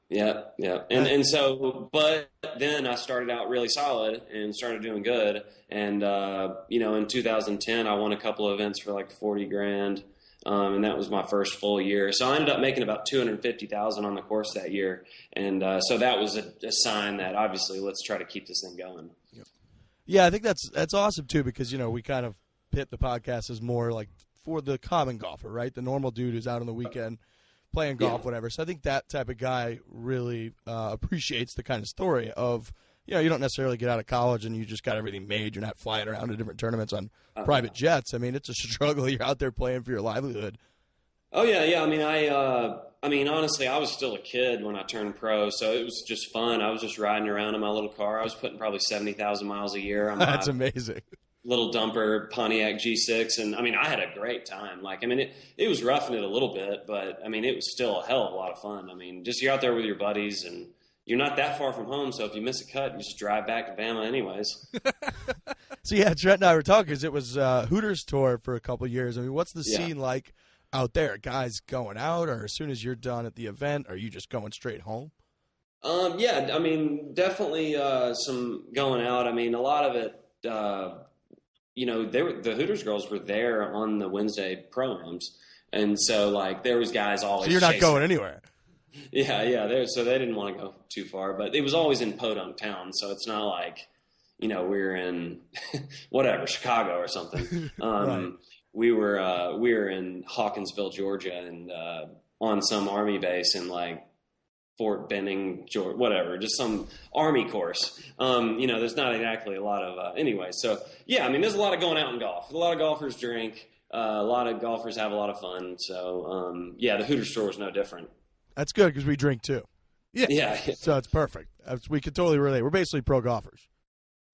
Yeah. And so, but then I started out really solid and started doing good. And, in 2010, I won a couple of events for like $40,000. And that was my first full year. So I ended up making about $250,000 on the course that year. And, so that was a sign that obviously let's try to keep this thing going. Yeah, I think that's awesome too, because, we kind of pit the podcast as more like for the common golfer, right? The normal dude who's out on the weekend playing golf, whatever. So I think that type of guy really appreciates the kind of story of, you don't necessarily get out of college and you just got everything made. You're not flying around to different tournaments on private jets. It's a struggle. You're out there playing for your livelihood Oh yeah, yeah. I mean, honestly, I was still a kid when I turned pro, so it was just fun. I was just riding around in my little car. I was putting probably 70,000 miles a year on That's my amazing. little dumper Pontiac G6, and I mean, I had a great time. Like, I mean, it was roughing it a little bit, but I mean, it was still a hell of a lot of fun. I mean, just you're out there with your buddies, and you're not that far from home, so if you miss a cut, you just drive back to Bama anyways. So yeah, Trent and I were talking because it was Hooters tour for a couple years. I mean, what's the scene like out there? Guys going out, or as soon as you're done at the event, are you just going straight home? Yeah, I mean, definitely some going out. I mean, a lot of it, the Hooters girls were there on the Wednesday proams, and so like there was guys always. So you're not chasing. going anywhere. Yeah. So they didn't want to go too far, but it was always in Podunk town, so it's not like, we're in whatever Chicago or something. Right. We were in Hawkinsville, Georgia, and on some army base in like Fort Benning, Georgia, whatever, just some army course. There's not exactly a lot of anyway. So yeah, I mean, there's a lot of going out in golf. A lot of golfers drink. A lot of golfers have a lot of fun. So the Hooters store was no different. That's good because we drink too. Yeah. So it's perfect. We could totally relate. We're basically pro golfers.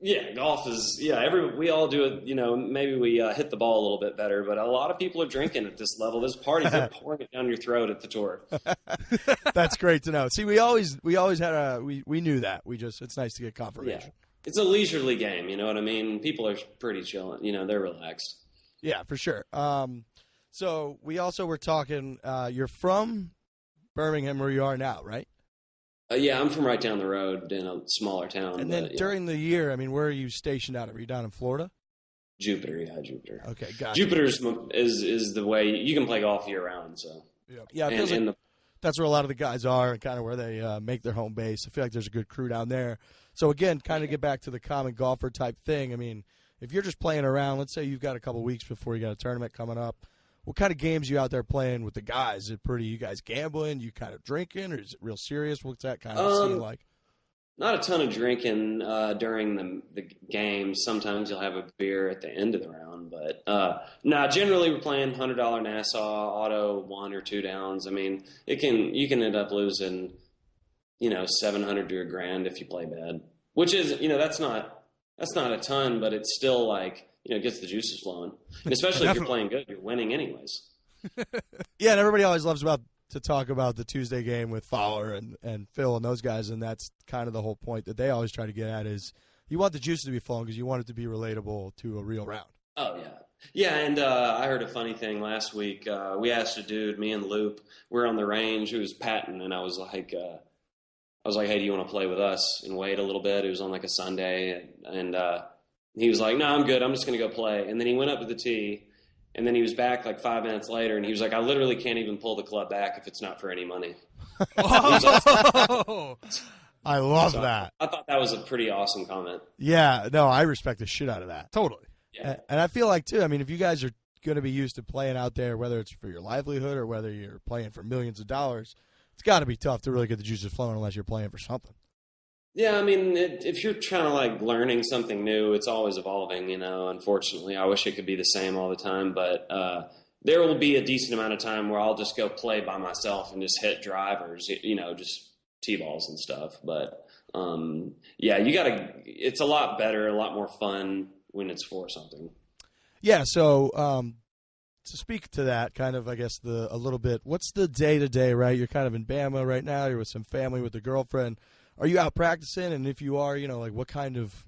Yeah, golf is, we all do it, maybe we hit the ball a little bit better, but a lot of people are drinking at this level. There's parties that are pouring it down your throat at the tour. That's great to know. See, we always had we knew that. It's nice to get confirmation. Yeah. It's a leisurely game, you know what I mean? People are pretty chilling, they're relaxed. Yeah, for sure. So we also were talking, you're from Birmingham where you are now, right? Yeah, I'm from right down the road in a smaller town. And then during the year, I mean, where are you stationed out of? Are you down in Florida? Jupiter. Okay, gotcha. Jupiter's is the way you can play golf year round. So yeah, it feels like that's where a lot of the guys are, and kind of where they make their home base. I feel like there's a good crew down there. So again, kind of get back to the common golfer type thing. I mean, if you're just playing around, let's say you've got a couple weeks before you got a tournament coming up. What kind of games are you out there playing with the guys? Is it you guys gambling? You kind of drinking, or is it real serious? What's that kind of scene like? Not a ton of drinking during the games. Sometimes you'll have a beer at the end of the round, but generally we're playing $100 Nassau auto 1 or 2 downs. I mean, you can end up losing, $700 to $1,000 if you play bad, which is that's not a ton, but it's still like. It gets the juices flowing. And especially if you're playing good, you're winning anyways. Yeah, and everybody always loves to talk about the Tuesday game with Fowler and Phil and those guys, and that's kind of the whole point that they always try to get at is you want the juices to be flowing because you want it to be relatable to a real round. Oh, yeah. Yeah, and I heard a funny thing last week. We asked a dude, me and Loop, we're on the range, who was patting, and I was like, hey, do you want to play with us and wait a little bit? It was on like a Sunday, and he was like, no, I'm good. I'm just going to go play. And then he went up to the tee, and then he was back like 5 minutes later, and he was like, I literally can't even pull the club back if it's not for any money. Oh, I love that. I thought that was a pretty awesome comment. Yeah, no, I respect the shit out of that. Totally. Yeah. And I feel like, too, I mean, if you guys are going to be used to playing out there, whether it's for your livelihood or whether you're playing for millions of dollars, it's got to be tough to really get the juices flowing unless you're playing for something. Yeah, I mean, if you're trying to like learning something new, it's always evolving, Unfortunately, I wish it could be the same all the time, but there will be a decent amount of time where I'll just go play by myself and just hit drivers, just T-balls and stuff. But it's a lot better, a lot more fun when it's for something. Yeah, so to speak to that, kind of, I guess, a little bit, what's the day-to-day, right? You're kind of in Bama right now. You're with some family, with a girlfriend. Are you out practicing? And if you are, like what kind of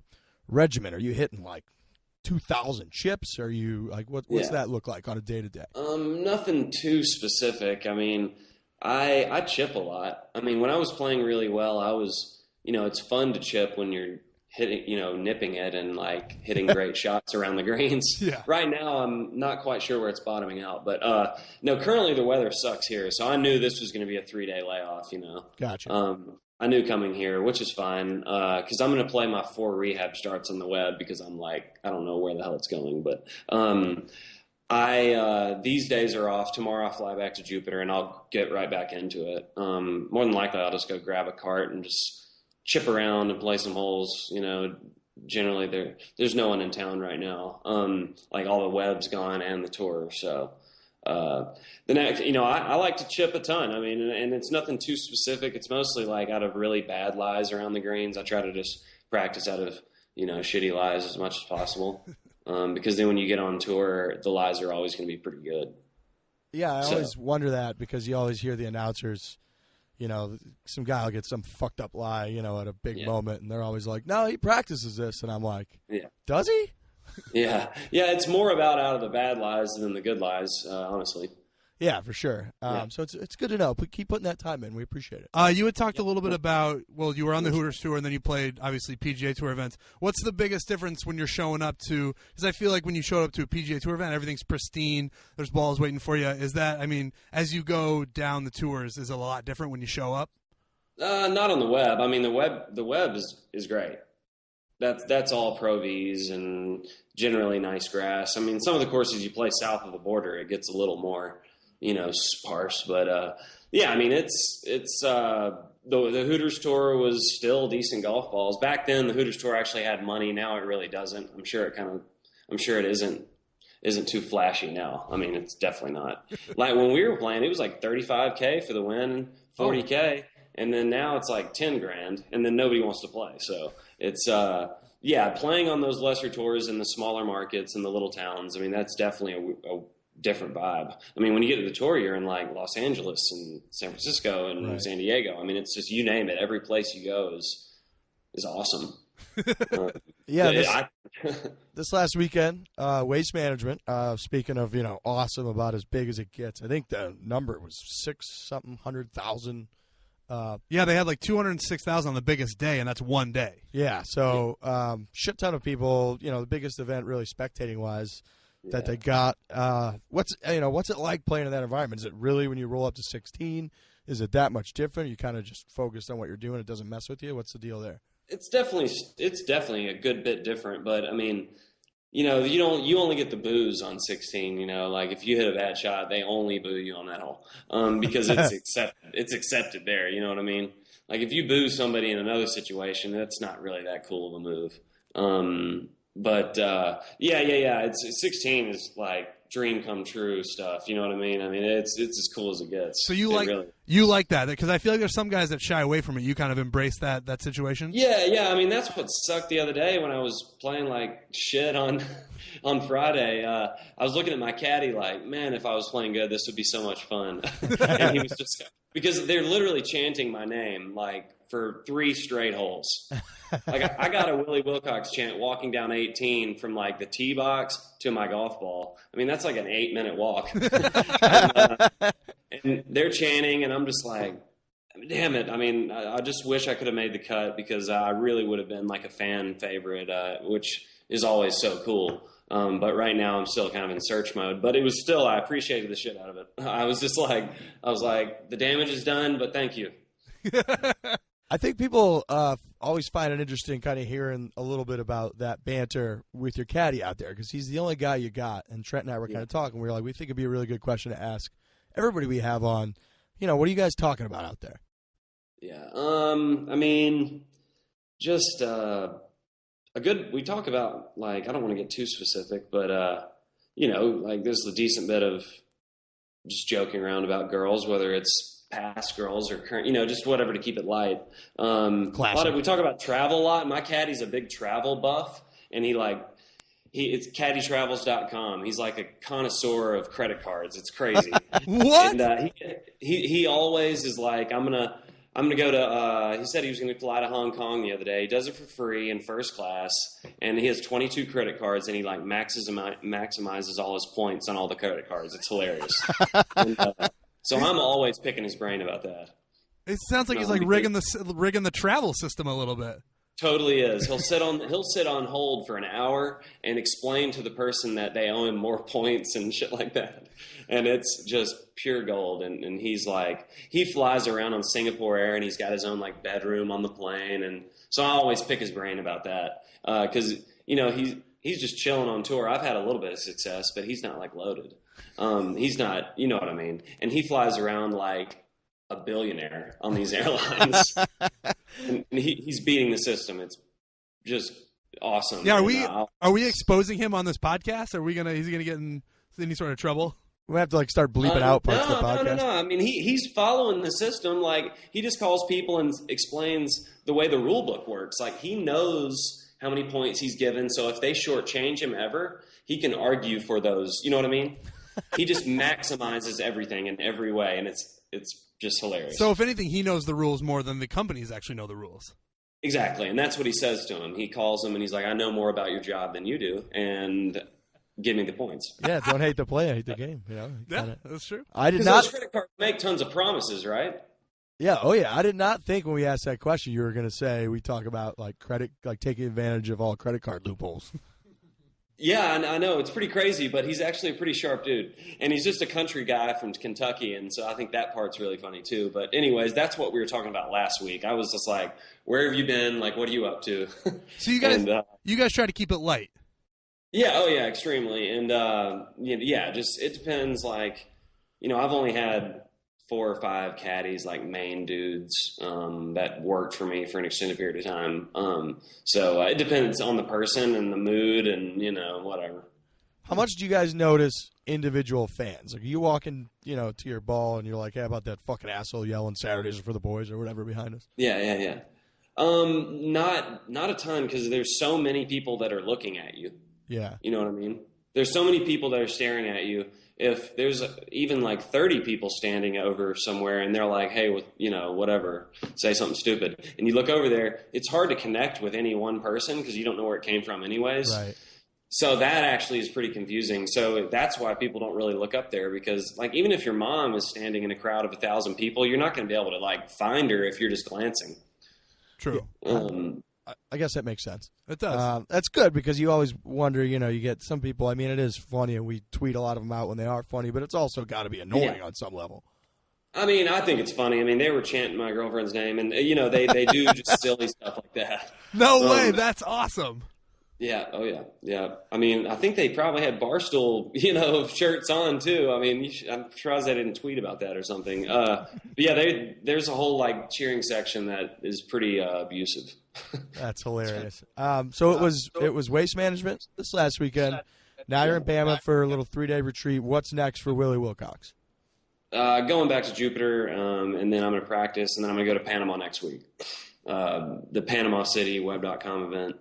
regimen? Are you hitting like 2,000 chips? Are you like what's that look like on a day-to-day? Nothing too specific. I mean, I chip a lot. I mean, when I was playing really well, I was, it's fun to chip when you're hitting, nipping it and like hitting great shots around the greens. Yeah. Right now, I'm not quite sure where it's bottoming out, but no, currently the weather sucks here. So I knew this was going to be a 3-day layoff, Gotcha. I knew coming here, which is fine, because I'm going to play my Fore rehab starts on the web because I'm like, I don't know where the hell it's going. But these days are off. Tomorrow I'll fly back to Jupiter, and I'll get right back into it. More than likely, I'll just go grab a cart and just chip around and play some holes. Generally, there's no one in town right now. Like all the web's gone and the tour. So The next, I like to chip a ton. I mean, and it's nothing too specific. It's mostly like out of really bad lies around the greens. I try to just practice out of, shitty lies as much as possible. Because then when you get on tour, the lies are always going to be pretty good. Yeah, I always wonder that because you always hear the announcers, some guy will get some fucked up lie, at a big moment, and they're always like, no, he practices this. And I'm like, does he? Yeah. Yeah, it's more about out of the bad lies than the good lies, honestly. Yeah, for sure. So it's good to know. Keep putting that time in. We appreciate it. You had talked a little bit about, you were on the Hooters Tour, and then you played, obviously, PGA Tour events. What's the biggest difference when you're showing up to – because I feel like when you show up to a PGA Tour event, everything's pristine. There's balls waiting for you. Is that – as you go down the tours, is it a lot different when you show up? Not on the web. I mean, the web is great. That's all Pro Vs and generally nice grass. I mean, some of the courses you play south of the border, it gets a little more – sparse, but I mean, it's the Hooters Tour was still decent golf balls. Back then, the Hooters Tour actually had money. Now it really doesn't. I'm sure it isn't too flashy now. I mean, it's definitely not. Like when we were playing, it was like $35K for the win, $40K, and then now it's like $10,000, and then nobody wants to play. So it's playing on those lesser tours in the smaller markets and the little towns. I mean, that's definitely a different vibe. I mean, when you get to the tour, you're in like Los Angeles and San Francisco and San Diego. I mean, it's just, you name it. Every place you go is awesome. This last weekend, Waste Management, speaking of, awesome, about as big as it gets, I think the number was 600,000. They had like 206,000 on the biggest day, and that's one day. Yeah, so shit ton of people, the biggest event really spectating-wise that they got. What's it like playing in that environment? Is it really, when you roll up to 16, is it that much different? You kind of just focused on what you're doing, it doesn't mess with you? What's the deal there? It's definitely a good bit different, but I mean, you only get the boos on 16, like if you hit a bad shot, they only boo you on that hole. Because it's accepted there, you know what I mean? Like if you boo somebody in another situation, that's not really that cool of a move. But it's 16 is like dream come true stuff. You know what I mean? I mean, it's as cool as it gets. So you like that, because I feel like there's some guys that shy away from it. You kind of embrace that situation. Yeah. I mean, that's what sucked the other day when I was playing like shit on Friday. I was looking at my caddy like, man, if I was playing good, this would be so much fun. And he was just, because they're literally chanting my name like for 3 straight holes. Like I got a Willy Wilcox chant walking down 18 from like the tee box to my golf ball. I mean, that's like an 8-minute walk. and they're chanting, and I'm just like, damn it. I mean, I just wish I could have made the cut, because I really would have been like a fan favorite, which is always so cool. But right now I'm still kind of in search mode. But it was still, I appreciated the shit out of it. I was like, the damage is done, but thank you. I think people always find it interesting kind of hearing a little bit about that banter with your caddy out there, because he's the only guy you got. And Trent and I were kind of talking. We were like, we think it'd be a really good question to ask everybody we have on, what are you guys talking about out there? Yeah. I mean, just we talk about, like, I don't want to get too specific, but, like there's a decent bit of just joking around about girls, whether it's past girls or current, just whatever to keep it light. We talk about travel a lot. My caddy's a big travel buff, and it's caddytravels.com. He's like a connoisseur of credit cards. It's crazy. What? And he always is like, I'm gonna go to. He said he was gonna fly to Hong Kong the other day. He does it for free in first class, and he has 22 credit cards, and he like maximizes all his points on all the credit cards. It's hilarious. And, so I'm always picking his brain about that. It sounds like he's like rigging the travel system a little bit. Totally is. He'll sit on hold for an hour and explain to the person that they owe him more points and shit like that. And it's just pure gold. And he's like, he flies around on Singapore Air, and he's got his own like bedroom on the plane. And so I always pick his brain about that. Cause he's just chilling on tour. I've had a little bit of success, but he's not like loaded. He's not, you know what I mean? And he flies around like a billionaire on these airlines. and he's beating the system. It's just awesome. Yeah, are we exposing him on this podcast? Is he gonna get in any sort of trouble? We have to like start bleeping out parts of the podcast. No. I mean, he's following the system. Like, he just calls people and explains the way the rule book works. Like, he knows how many points he's given. So if they shortchange him ever, he can argue for those. You know what I mean? He just maximizes everything in every way, and it's just hilarious. So if anything, he knows the rules more than the companies actually know the rules. Exactly, and that's what he says to him. He calls him, and he's like, I know more about your job than you do, and give me the points. Yeah, don't hate the play, hate the game. You know, Yeah, that's true. I did Because not. those credit cards make tons of promises, right? Yeah, oh yeah. I did not think when we asked that question you were going to say we talk about like taking advantage of all credit card loopholes. Yeah, I know. It's pretty crazy, but he's actually a pretty sharp dude. And he's just a country guy from Kentucky, and so I think that part's really funny too. But anyways, that's what we were talking about last week. I was just like, where have you been? Like, what are you up to? So you guys try to keep it light. Yeah, oh yeah, extremely. And yeah, just it depends. Like, I've only had 4 or 5 caddies, like main dudes, that worked for me for an extended period of time. So it depends on the person and the mood and, whatever. How much do you guys notice individual fans? Like, you walking, to your ball and you're like, hey, how about that fucking asshole yelling Saturdays are for the boys or whatever behind us? Yeah. Not a ton, because there's so many people that are looking at you. Yeah. You know what I mean? There's so many people that are staring at you. If there's even like 30 people standing over somewhere and they're like, hey, whatever, say something stupid, and you look over there, it's hard to connect with any one person because you don't know where it came from anyways. Right. So that actually is pretty confusing. So that's why people don't really look up there, because like, even if your mom is standing in a crowd of 1,000 people, you're not going to be able to like find her if you're just glancing. True. I guess that makes sense. It does. That's good, because you always wonder, you get some people, I mean, it is funny, and we tweet a lot of them out when they are funny, but it's also got to be annoying on some level. I mean, I think it's funny. I mean, they were chanting my girlfriend's name, and, they do just silly stuff like that. No way. That's awesome. Yeah. Oh, yeah. I mean, I think they probably had Barstool, shirts on too. I mean, I'm surprised they didn't tweet about that or something. But yeah, there's a whole like cheering section that is pretty abusive. That's hilarious. So it was Waste Management this last weekend. Now you're in Bama for a little 3-day retreat. What's next for Willy Wilcox? Going back to Jupiter, and then I'm going to practice, and then I'm going to go to Panama next week. The Panama City Web.com event.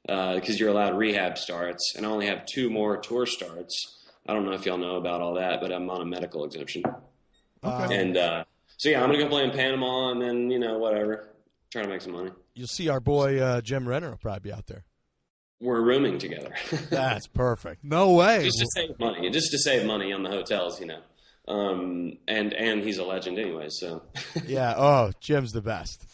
Because you're allowed rehab starts, and I only have 2 more tour starts. I don't know if y'all know about all that, but I'm on a medical exemption. Okay. And so yeah, I'm gonna go play in Panama, and then whatever, try to make some money. You'll see our boy Jim Renner will probably be out there. We're rooming together. That's perfect. No way. Just to save money on the hotels, and he's a legend anyway. So Yeah. Oh, Jim's the best.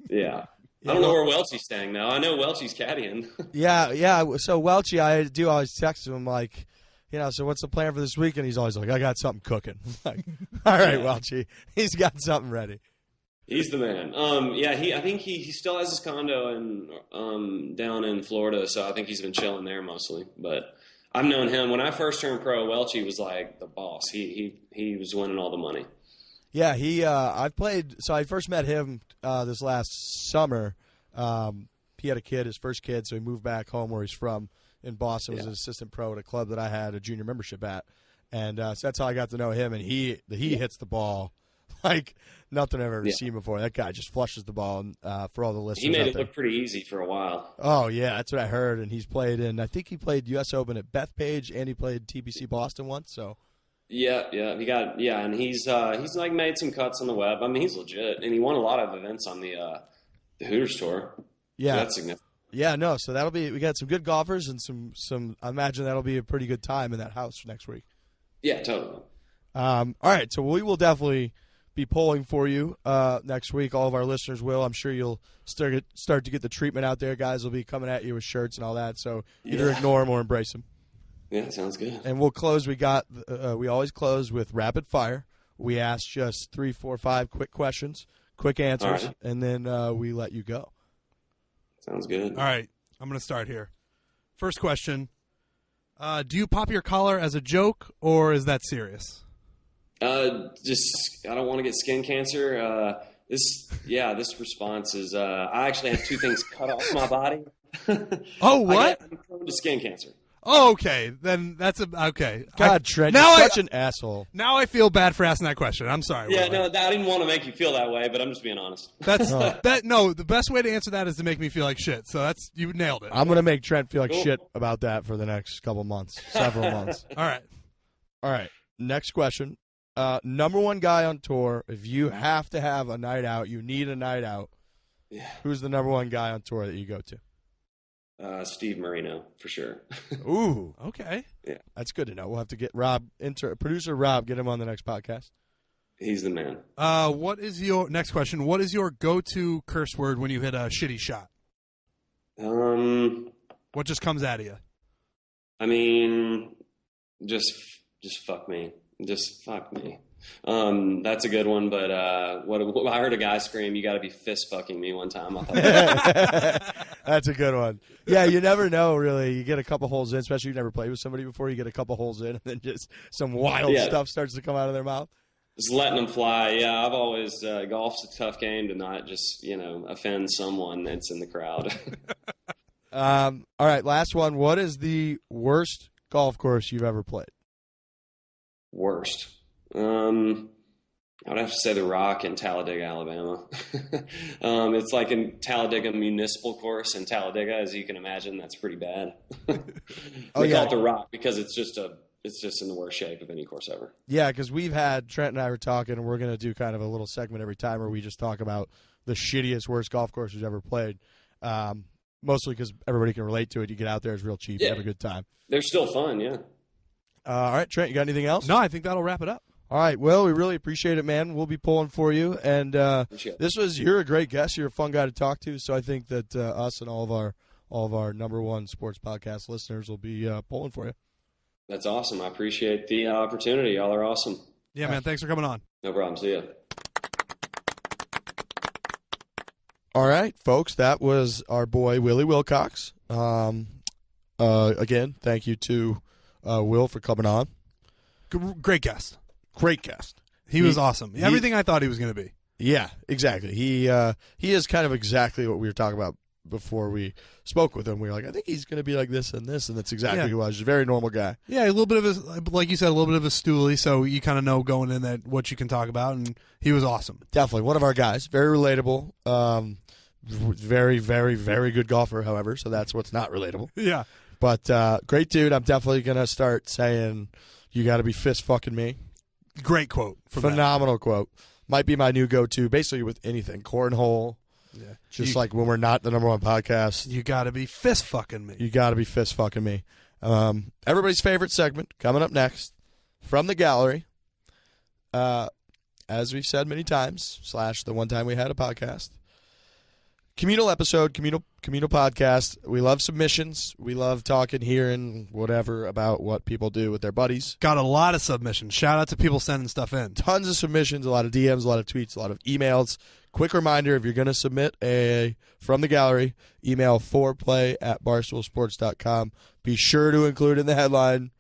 yeah. I don't know where Welchie's staying now. I know Welchie's caddying. Yeah. So Welchie, I do always text him like, so what's the plan for this weekend? He's always like, I got something cooking. Like, all right, Welchie, he's got something ready. He's the man. I think he still has his condo down in Florida, so I think he's been chilling there mostly. But I've known him when I first turned pro. Welchie was like the boss. He was winning all the money. Yeah, I first met him this last summer. He had a kid, his first kid, so he moved back home where he's from in Boston. Was an assistant pro at a club that I had a junior membership at. And so that's how I got to know him. And he hits the ball like nothing I've ever seen before. That guy just flushes the ball. For all the listeners, he made it there. look pretty easy for a while. Oh yeah, that's what I heard. And I think he played U.S. Open at Bethpage, and he played TPC Boston once. So. Yeah, and he's like made some cuts on the web. I mean, he's legit, and he won a lot of events on the Hooters tour. Yeah, so that's significant. Yeah, no. So we got some good golfers and some. I imagine that'll be a pretty good time in that house next week. Yeah, totally. All right, so we will definitely be polling for you next week. All of our listeners will. I'm sure you'll start to get the treatment out there. Guys will be coming at you with shirts and all that. So either ignore them or embrace them. Yeah, sounds good. And we'll close. We always close with rapid fire. We ask just 3, 4, 5 quick questions, quick answers, right. And then we let you go. Sounds good. All right, I'm going to start here. First question: do you pop your collar as a joke, or is that serious? Just I don't want to get skin cancer. This response is I actually had 2 things cut off my body. Oh, what? I'm prone to skin cancer. Oh, okay. Then that's okay. God, Trent, now you're such an asshole. Now I feel bad for asking that question. I'm sorry. Yeah, Willie. no, I didn't want to make you feel that way, but I'm just being honest. That's no. The best way to answer that is to make me feel like shit. So you nailed it. I'm gonna make Trent feel like Cool. shit about that for the next couple months, several months. All right. Next question. Number one guy on tour. If you have to have a night out, you need a night out. Yeah. Who's the number one guy on tour that you go to? Steve Marino, for sure. Ooh, Okay. Yeah, that's good to know. We'll have to get producer Rob, get him on the next podcast. he's the man. What is your next question? What is your go-to curse word when you hit a shitty shot? What just comes out of you? I mean, just fuck me. Just fuck me. That's a good one, but what I heard a guy scream, "You got to be fist fucking me" one time. I thought That's a good one. Yeah, you never know, really. You get a couple holes in, especially if you've never played with somebody before. You get a couple holes in, and then just some wild stuff starts to come out of their mouth. just letting them fly. Yeah, I've always golf's a tough game to not just offend someone that's in the crowd. All right, last one. What is the worst golf course you've ever played? Worst. I would have to say the Rock in Talladega, Alabama. It's like a Talladega municipal course in Talladega, as you can imagine. That's pretty bad. They call it the Rock because it's just in the worst shape of any course ever. Yeah, because Trent and I were talking, and we're going to do kind of a little segment every time where we just talk about the shittiest, worst golf course we've ever played. Mostly because everybody can relate to it. You get out there, it's real cheap, have a good time. They're still fun, yeah. All right, Trent, you got anything else? No, I think that'll wrap it up. All right, Will, we really appreciate it, man. We'll be pulling for you, and you're a great guest. You're a fun guy to talk to, so I think that us and all of our number one sports podcast listeners will be pulling for you. That's awesome. I appreciate the opportunity. Y'all are awesome. Yeah, man. Thanks for coming on. No problem. See ya. All right, folks, that was our boy Willy Wilcox. Again, thank you to Will for coming on. Great guest. Great guest. He was awesome. Everything I thought he was going to be. Yeah, exactly. He is kind of exactly what we were talking about before we spoke with him. We were like, I think he's going to be like this and this, and that's exactly who he was. He's a very normal guy. Yeah, a little bit of like you said, a little bit of a stoolie, so you kind of know going in that what you can talk about, and he was awesome. Definitely one of our guys. Very relatable. Very, very, very good golfer, however, so that's what's not relatable. Yeah. But great dude. I'm definitely going to start saying, you got to be fist fucking me. Great quote. Phenomenal quote. Might be my new go-to, basically with anything. Cornhole. Yeah. Just like when we're not the number one podcast. You got to be fist fucking me. You got to be fist fucking me. Everybody's favorite segment coming up next from the gallery. As we've said many times, / the one time we had a podcast. Communal episode, communal podcast. We love submissions. We love talking here and whatever about what people do with their buddies. Got a lot of submissions. Shout out to people sending stuff in. Tons of submissions, a lot of DMs, a lot of tweets, a lot of emails. Quick reminder, if you're going to submit from the gallery, email foreplay@barstoolsports.com. Be sure to include in the headline,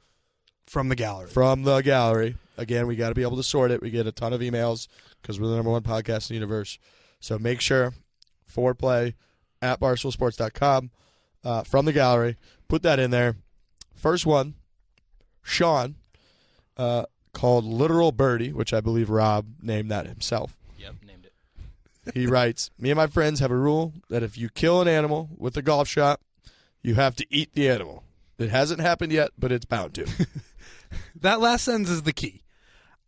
from the gallery. From the gallery. Again, we got to be able to sort it. We get a ton of emails because we're the number one podcast in the universe. So make sure, foreplay@barstoolsports.com, from the gallery. Put that in there. First one, Sean, called Literal Birdie, which I believe Rob named that himself. Yep, named it. He writes, me and my friends have a rule that if you kill an animal with a golf shot, you have to eat the animal. It hasn't happened yet, but it's bound to. That last sentence is the key.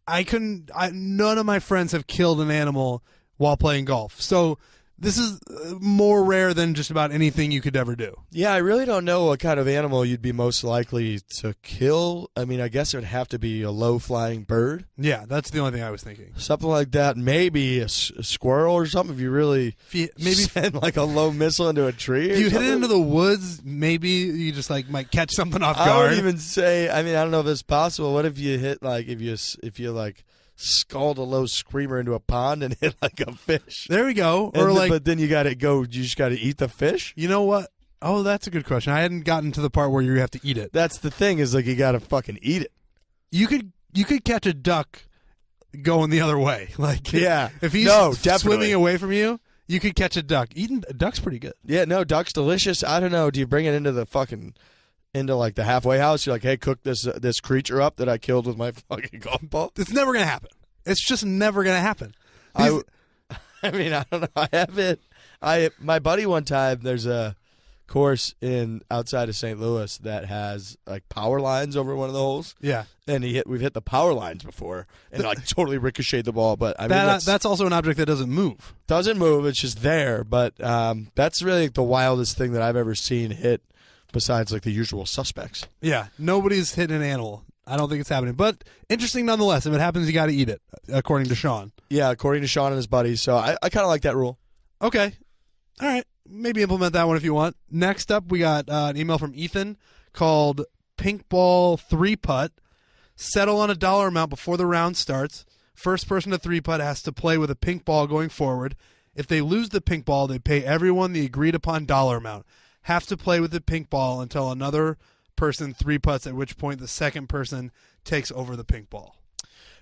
None of my friends have killed an animal while playing golf. So this is more rare than just about anything you could ever do. Yeah, I really don't know what kind of animal you'd be most likely to kill. I mean, I guess it would have to be a low-flying bird. Yeah, that's the only thing I was thinking. Something like that. Maybe a squirrel or something if you really maybe send like a low missile into a tree. If you hit it into the woods, maybe you just might catch something off guard. I would even say, I don't know if it's possible. What if you hit if you scald a low screamer into a pond and hit like a fish? There we go. But then you just got to eat the fish? You know what? Oh, that's a good question. I hadn't gotten to the part where you have to eat it. That's the thing, is you got to fucking eat it. You could catch a duck going the other way. If he's swimming away from you, you could catch a duck. Eating a duck's pretty good. Yeah, no, duck's delicious. I don't know. Do you bring it into the fucking into like the halfway house. You're like, hey, cook this creature up that I killed with my fucking golf ball. It's never going to happen. It's just never going to happen. I mean, I don't know. I have it. My buddy one time, there's a course outside of St. Louis that has like power lines over one of the holes. Yeah. And we've hit the power lines before and like totally ricocheted the ball. But I mean, that's also an object that doesn't move. Doesn't move. It's just there. But that's really like the wildest thing that I've ever seen hit besides like the usual suspects. Yeah. Nobody's hitting an animal. I don't think it's happening. But interesting nonetheless. If it happens, you got to eat it, according to Sean. Yeah, according to Sean and his buddies. So I kind of like that rule. Okay. All right. Maybe implement that one if you want. Next up, we got an email from Ethan called Pink Ball 3-Putt. Settle on a dollar amount before the round starts. First person to 3-putt has to play with a pink ball going forward. If they lose the pink ball, they pay everyone the agreed upon dollar amount. Have to play with the pink ball until another person 3-putts, at which point the second person takes over the pink ball.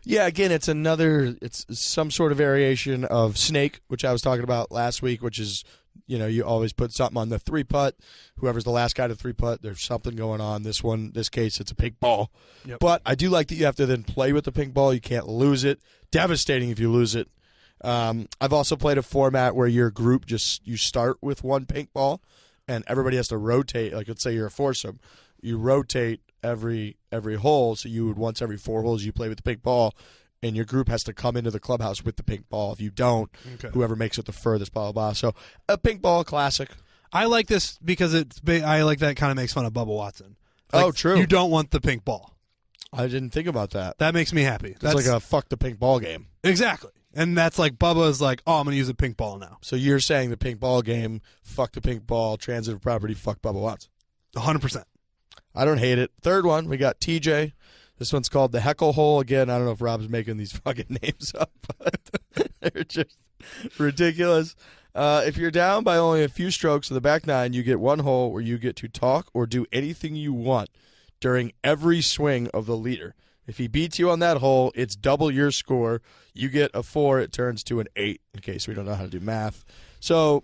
Yeah, again, it's some sort of variation of snake, which I was talking about last week, which is, you always put something on the 3-putt. Whoever's the last guy to 3-putt, there's something going on. This case, it's a pink ball. Yep. But I do like that you have to then play with the pink ball. You can't lose it. Devastating if you lose it. I've also played a format where your group you start with one pink ball, and everybody has to rotate. Like, let's say you're a foursome. You rotate every hole, so you would once every 4 holes you play with the pink ball, and your group has to come into the clubhouse with the pink ball. If you don't, whoever makes it the furthest, blah, blah, blah. So a pink ball classic. I like this because I like that it kind of makes fun of Bubba Watson. Like, true. You don't want the pink ball. I didn't think about that. That makes me happy. It's like a fuck the pink ball game. Exactly. And that's like Bubba is like, oh, I'm going to use a pink ball now. So you're saying the pink ball game, fuck the pink ball, transitive property, fuck Bubba Watson. 100%. I don't hate it. Third one, we got TJ. This one's called the Heckle Hole. Again, I don't know if Rob's making these fucking names up, but they're just ridiculous. If you're down by only a few strokes of the back nine, you get one hole where you get to talk or do anything you want during every swing of the leader. If he beats you on that hole, it's double your score. You get a 4, it turns to an 8, in case we don't know how to do math. So,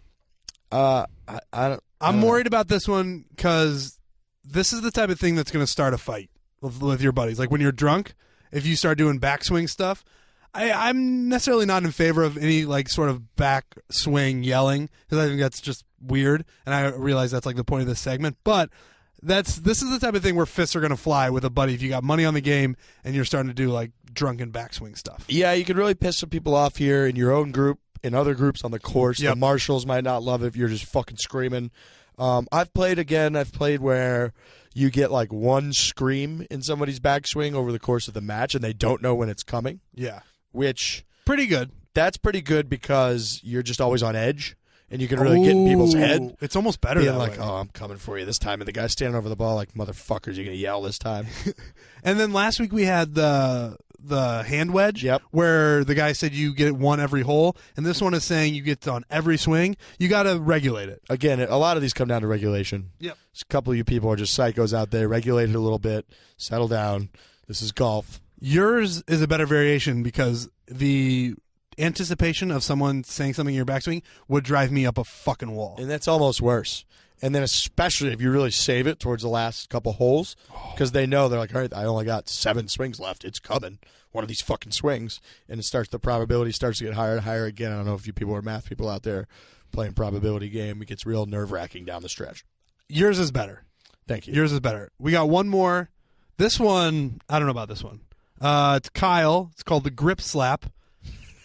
I'm worried about this one because this is the type of thing that's going to start a fight with your buddies. Like when you're drunk, if you start doing backswing stuff, I'm necessarily not in favor of any like sort of backswing yelling because I think that's just weird, and I realize that's like the point of this segment. But this is the type of thing where fists are going to fly with a buddy if you got money on the game and you're starting to do like drunken backswing stuff. Yeah, you can really piss some people off here in your own group, in other groups on the course. Yep. The marshals might not love it if you're just fucking screaming. I've played where you get like one scream in somebody's backswing over the course of the match and they don't know when it's coming. Yeah. Which pretty good. That's pretty good because you're just always on edge and you can really get in people's head. It's almost better being that like, way. oh, I'm coming for you this time. And the guy standing over the ball like, motherfuckers, you're going to yell this time. And then last week we had the hand wedge where the guy said you get one every hole. And this one is saying you get on every swing. You got to regulate it. Again, a lot of these come down to regulation. Yep. A couple of you people are just psychos out there. Regulate it a little bit. Settle down. This is golf. Yours is a better variation because the anticipation of someone saying something in your backswing would drive me up a fucking wall. And that's almost worse. And then especially if you really save it towards the last couple holes because they know they're like, all right, I only got 7 swings left. It's coming. One of these fucking swings. And the probability starts to get higher and higher again. I don't know if you people are math people out there playing probability game. It gets real nerve-wracking down the stretch. Yours is better. Thank you. Yours is better. We got one more. This one, I don't know about this one. It's Kyle. It's called the grip slap.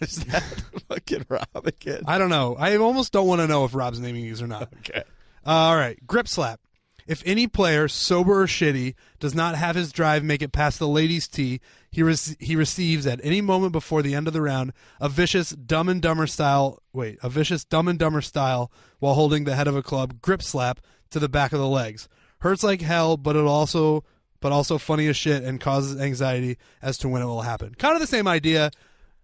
Is that fucking Rob again? I don't know. I almost don't want to know if Rob's naming these or not. Okay. All right. Grip slap. If any player, sober or shitty, does not have his drive make it past the ladies' tee, he receives at any moment before the end of the round a vicious Dumb and Dumber style while holding the head of a club grip slap to the back of the legs. Hurts like hell, but also funny as shit and causes anxiety as to when it will happen. Kind of the same idea,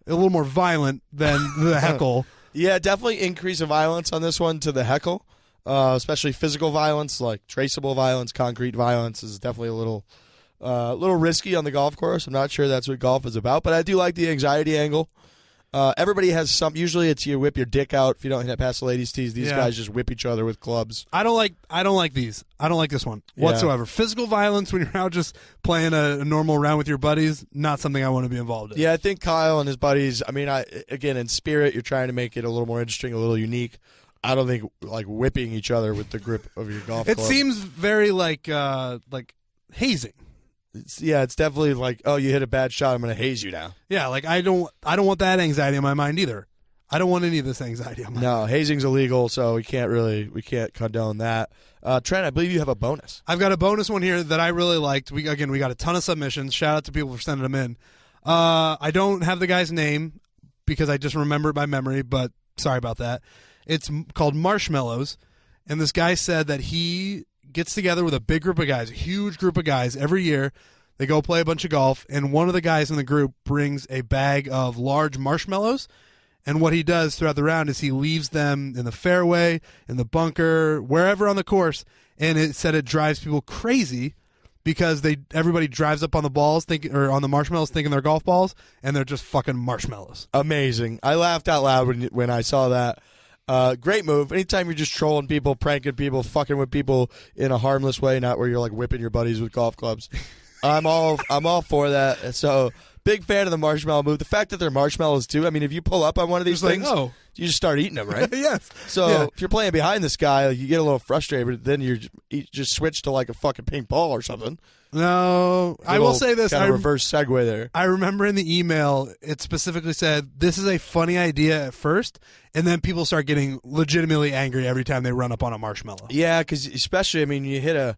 a little more violent than the heckle. Yeah, definitely increase of violence on this one to the heckle, especially physical violence, like traceable violence, concrete violence is definitely a little risky on the golf course. I'm not sure that's what golf is about, but I do like the anxiety angle. Everybody has some. Usually, it's you whip your dick out if you don't hit past the ladies' tees. These guys just whip each other with clubs. I don't like these. I don't like this one whatsoever. Physical violence when you're out just playing a normal round with your buddies, not something I want to be involved in. Yeah, I think Kyle and his buddies. I mean, again, in spirit, you're trying to make it a little more interesting, a little unique. I don't think like whipping each other with the grip of your golf club. It seems very like hazing. It's definitely like, oh, you hit a bad shot, I'm going to haze you now. Yeah, like I don't want that anxiety in my mind either. I don't want any of this anxiety in my mind. No, hazing's illegal, so we can't condone that. Trent, I believe you have a bonus. I've got a bonus one here that I really liked. We got a ton of submissions. Shout out to people for sending them in. I don't have the guy's name because I just remember it by memory, but sorry about that. It's called Marshmallows, and this guy said that he gets together with a big group of guys, a huge group of guys every year. They go play a bunch of golf, and one of the guys in the group brings a bag of large marshmallows, and what he does throughout the round is he leaves them in the fairway, in the bunker, wherever on the course, and it said it drives people crazy because everybody drives up on the balls on the marshmallows thinking they're golf balls, and they're just fucking marshmallows. Amazing. I laughed out loud when I saw that. Great move. Anytime you're just trolling people, pranking people, fucking with people in a harmless way, not where you're like whipping your buddies with golf clubs. I'm all for that. So big fan of the marshmallow move. The fact that they're marshmallows too. I mean, if you pull up on one of these things, you just start eating them, right? Yes. So if you're playing behind this guy, you get a little frustrated, but then you just switch to like a fucking pink ball or something. No, I will say this. Kind of reverse segue there. I remember in the email, it specifically said, this is a funny idea at first, and then people start getting legitimately angry every time they run up on a marshmallow. Yeah, because especially, I mean, you hit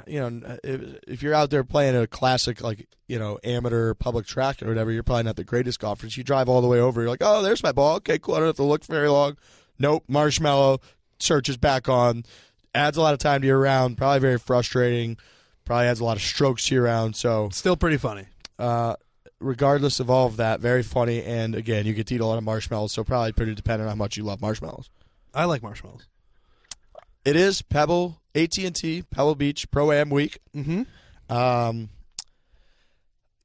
if you're out there playing a classic, like, amateur public track or whatever, you're probably not the greatest golfer. So you drive all the way over, you're like, oh, there's my ball. Okay, cool. I don't have to look very long. Nope, marshmallow, searches back on. Adds a lot of time to your round. Probably very frustrating. Probably adds a lot of strokes to your round. So still pretty funny. Regardless of all of that, very funny. And again, you get to eat a lot of marshmallows, so probably pretty dependent on how much you love marshmallows. I like marshmallows. It is Pebble, AT&T Pebble Beach Pro-Am Week. Mm-hmm.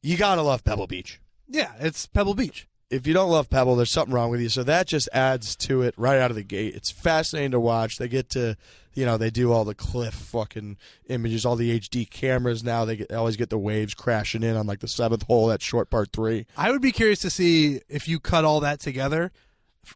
You gotta love Pebble Beach. Yeah, it's Pebble Beach. If you don't love Pebble, there's something wrong with you. So that just adds to it right out of the gate. It's fascinating to watch. They get to, they do all the cliff fucking images, all the HD cameras now. They always get the waves crashing in on like the 7th hole, that short par 3. I would be curious to see if you cut all that together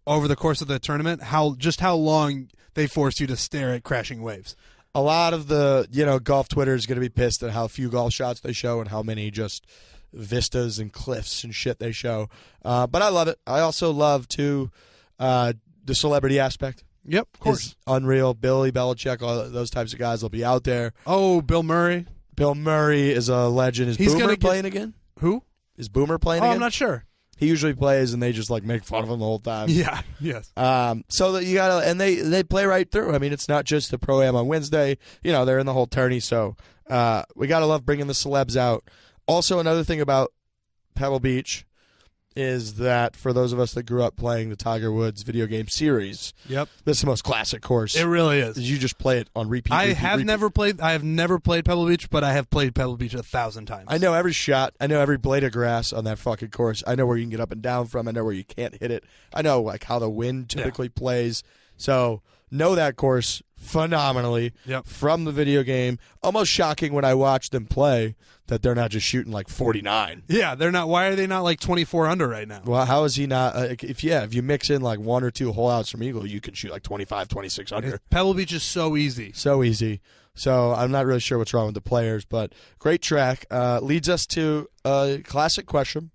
over the course of the tournament, how long they force you to stare at crashing waves. A lot of the, golf Twitter is going to be pissed at how few golf shots they show and how many just vistas and cliffs and shit they show. But I love it. I also love, too, the celebrity aspect. Yep, of course. It's unreal. Billy Belichick, all those types of guys will be out there. Oh, Bill Murray. Bill Murray is a legend. Is Boomer playing again? Who? Is Boomer playing again? I'm not sure. He usually plays, and they just like make fun of him the whole time. Yeah, yes. So that you gotta, and they play right through. I mean, it's not just the Pro-Am on Wednesday. They're in the whole tourney. So we gotta love bringing the celebs out. Also, another thing about Pebble Beach is that for those of us that grew up playing the Tiger Woods video game series, yep, this is the most classic course. It really is. You just play it on repeat. I have never played Pebble Beach, but I have played Pebble Beach 1,000 times. I know every shot. I know every blade of grass on that fucking course. I know where you can get up and down from. I know where you can't hit it. I know like how the wind typically plays. So know that course phenomenally from the video game. Almost shocking when I watch them play that they're not just shooting like 49. Yeah, they're not. Why are they not like 24 under right now? Well, how is he not? If you mix in like 1 or 2 hole outs from Eagle, you can shoot like 25, 26 under. Pebble Beach is so easy. So easy. So I'm not really sure what's wrong with the players, but great track. Leads us to a classic question.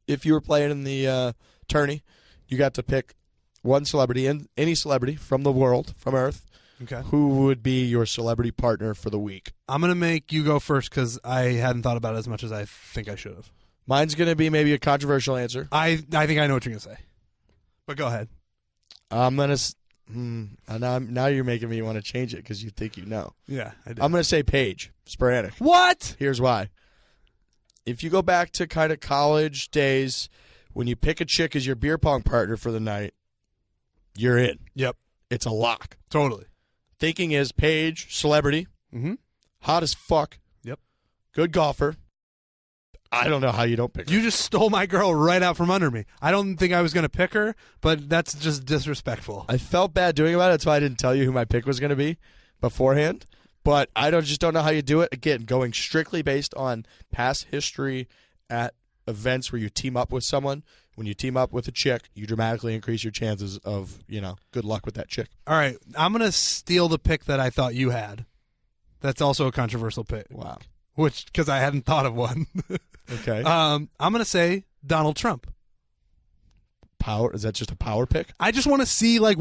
If you were playing in the tourney, you got to pick one celebrity, and any celebrity from the world, from Earth. Okay. Who would be your celebrity partner for the week? I'm going to make you go first because I hadn't thought about it as much as I think I should have. Mine's going to be maybe a controversial answer. I think I know what you're going to say. But go ahead. I'm going to... now you're making me want to change it because you think you know. Yeah, I did. I'm going to say Paige Sporadic. What? Here's why. If you go back to kind of college days, when you pick a chick as your beer pong partner for the night, you're in. Yep. It's a lock. Totally. Thinking is Paige, celebrity, mm-hmm. hot as fuck, yep, good golfer. I don't know how you don't pick her. You just stole my girl right out from under me. I don't think I was going to pick her, but that's just disrespectful. I felt bad doing about it. That's why I didn't tell you who my pick was going to be beforehand. But I just don't know how you do it. Again, going strictly based on past history at events where you team up with someone. When you team up with a chick, you dramatically increase your chances of, good luck with that chick. All right, I'm going to steal the pick that I thought you had. That's also a controversial pick. Wow. Because I hadn't thought of one. Okay. I'm going to say Donald Trump. Power? Is that just a power pick? I just want to see, I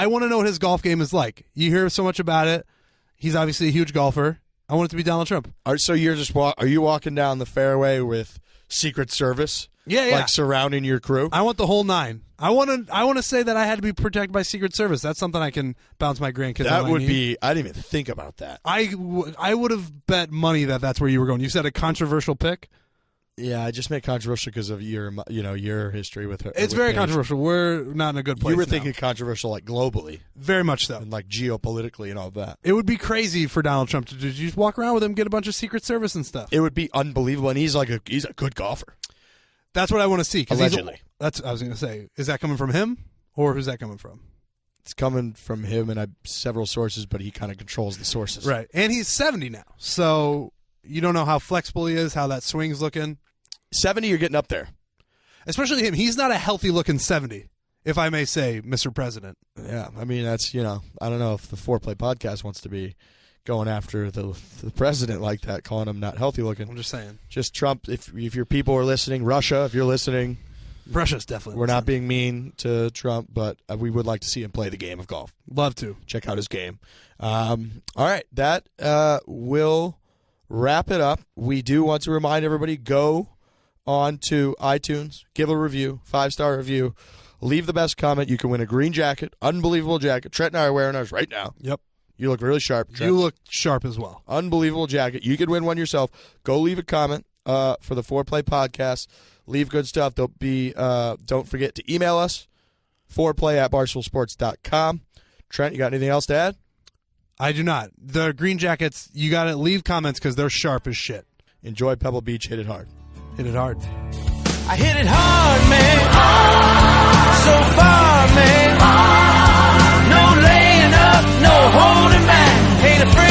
want to know what his golf game is like. You hear so much about it. He's obviously a huge golfer. I want it to be Donald Trump. So you're just are you walking down the fairway with Secret Service? Yeah. Surrounding your crew? I want the whole nine. I want to say that I had to be protected by Secret Service. That's something I can bounce my grandkids. That would be. I didn't even think about that. I would have bet money that that's where you were going. You said a controversial pick. Yeah, I just made controversial because of your history with her. It's very controversial. We're not in a good place. You were thinking controversial globally, very much so, and geopolitically and all that. It would be crazy for Donald Trump to just walk around with him, get a bunch of Secret Service and stuff. It would be unbelievable, and he's a good golfer. That's what I want to see. Allegedly. That's what I was going to say. Is that coming from him, or who's that coming from? It's coming from him and several sources, but he kind of controls the sources. Right, and he's 70 now, so you don't know how flexible he is, how that swing's looking. 70, you're getting up there. Especially him. He's not a healthy-looking 70, if I may say, Mr. President. Yeah, I mean, that's, I don't know if the Foreplay podcast wants to be going after the president like that, calling him not healthy-looking. I'm just saying. Just Trump, if your people are listening, Russia, if you're listening. Russia's definitely We're not being mean to Trump, but we would like to see him play the game of golf. Love to. Check out his game. All right, that will wrap it up. We do want to remind everybody, go on to iTunes, give a review, 5-star review, leave the best comment. You can win a green jacket, unbelievable jacket. Trent and I are wearing ours right now. Yep. You look really sharp, Trent. You look sharp as well. Unbelievable jacket. You could win one yourself. Go leave a comment for the Foreplay podcast. Leave good stuff. Don't forget to email us, foreplay@barstoolsports.com. Trent, you got anything else to add? I do not. The green jackets, you got to leave comments because they're sharp as shit. Enjoy Pebble Beach. Hit it hard. Hit it hard. I hit it hard, man. So far, man. No laying up, no holding back. Ain't afraid.